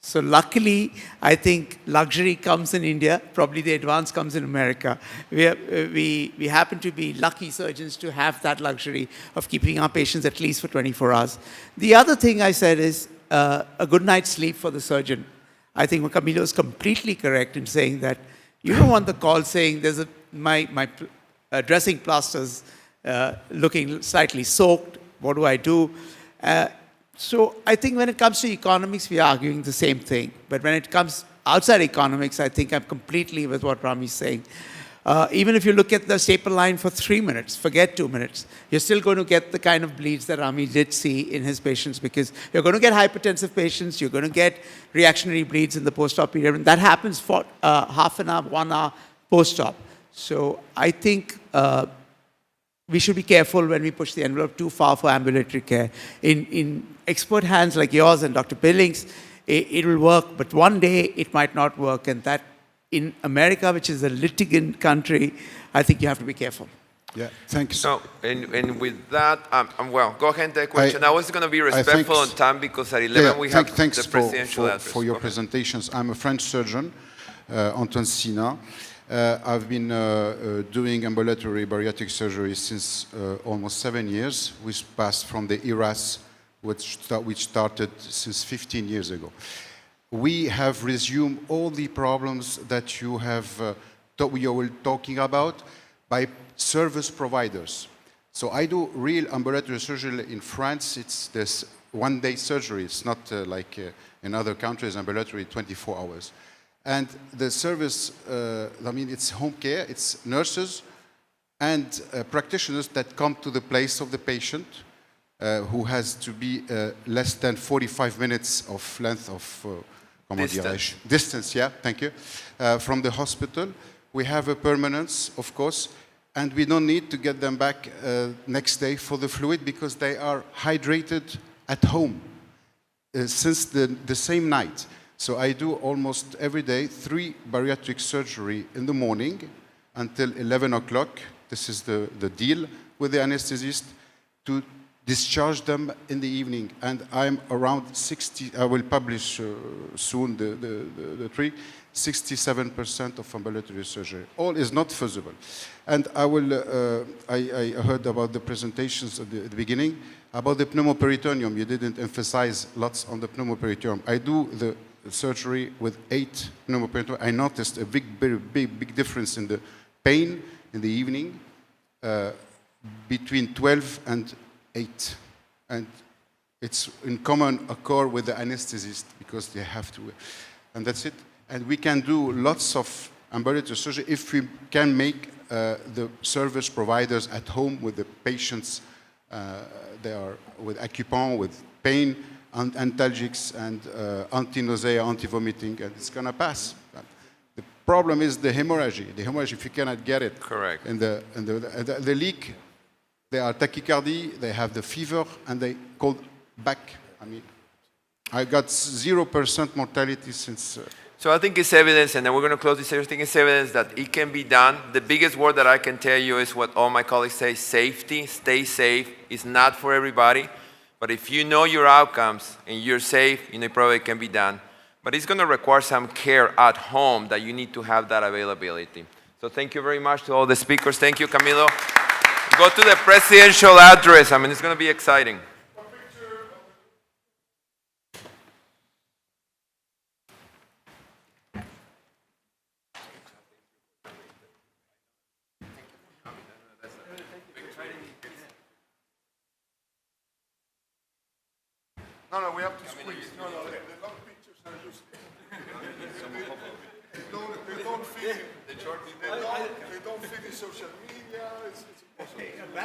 So luckily, I think luxury comes in India, probably the advance comes in America. We happen to be lucky surgeons to have that luxury of keeping our patients at least for 24 hours. The other thing I said is a good night's sleep for the surgeon. I think Camilo is completely correct in saying that you don't want the call saying there's my dressing plasters looking slightly soaked. What do I do? So I think when it comes to economics, we are arguing the same thing. But when it comes outside economics, I think I'm completely with what Rami's saying. Even if you look at the staple line for 3 minutes, forget 2 minutes, you're still going to get the kind of bleeds that Rami did see in his patients, because you're going to get hypertensive patients, you're going to get reactionary bleeds in the post-op period, and that happens for half an hour, 1 hour post-op. So I think we should be careful when we push the envelope too far for ambulatory care. In expert hands like yours and Dr. Billings, it will work, but one day it might not work, and that in America, which is a litigant country, I think you have to be careful. Yeah, thanks. So, and with that, well, go ahead and take a question. I was going to be respectful on time because at 11 we have the presidential address. For your presentations. I'm a French surgeon, Antoine Sina. I've been doing ambulatory bariatric surgery since almost 7 years. We passed from the ERAS, which started since 15 years ago. We have resumed all the problems that you have we were talking about by service providers. So I do real ambulatory surgery in France. It's this one-day surgery. It's not like in other countries, ambulatory 24 hours. And the service, I mean, it's home care, it's nurses and practitioners that come to the place of the patient who has to be less than 45 minutes of length of distance, yeah, thank you, from the hospital. We have a permanence, of course, and we don't need to get them back next day for the fluid because they are hydrated at home since the same night. So I do almost every day 3 bariatric surgery in the morning until 11 o'clock. This is the deal with the anesthetist to discharge them in the evening. And I'm around 60, I will publish soon the trick, 67% of ambulatory surgery. All is not feasible. And I heard about the presentations at the beginning, about the pneumoperitoneum. You didn't emphasize lots on the pneumoperitoneum. I do the surgery with 8 pneumoperitoneum. I noticed a big difference in the pain in the evening between 12 and 8. And it's in common accord with the anesthetist because they have to, and that's it. And we can do lots of ambulatory surgery if we can make the service providers at home with the patients. They are with acupuncture, with pain, antalgics, and anti-nausea, anti-vomiting, and it's going to pass. The problem is the hemorrhage. The hemorrhage, if you cannot get it, correct, and the leak, they are tachycardia, they have the fever, and they call back. I mean, I got 0% mortality since. So I think it's evidence, and then we're going to close this. I think it's evidence that it can be done. The biggest word that I can tell you is what all my colleagues say: safety. Stay safe. It's not for everybody, but if you know your outcomes and you're safe, you know, it probably can be done. But it's going to require some care at home that you need to have that availability. So thank you very much to all the speakers. Thank you, Camilo. Go to the presidential address. I mean, it's going to be exciting. No, we have to squeeze. No, the long pictures are useless. They don't fit in social media. It's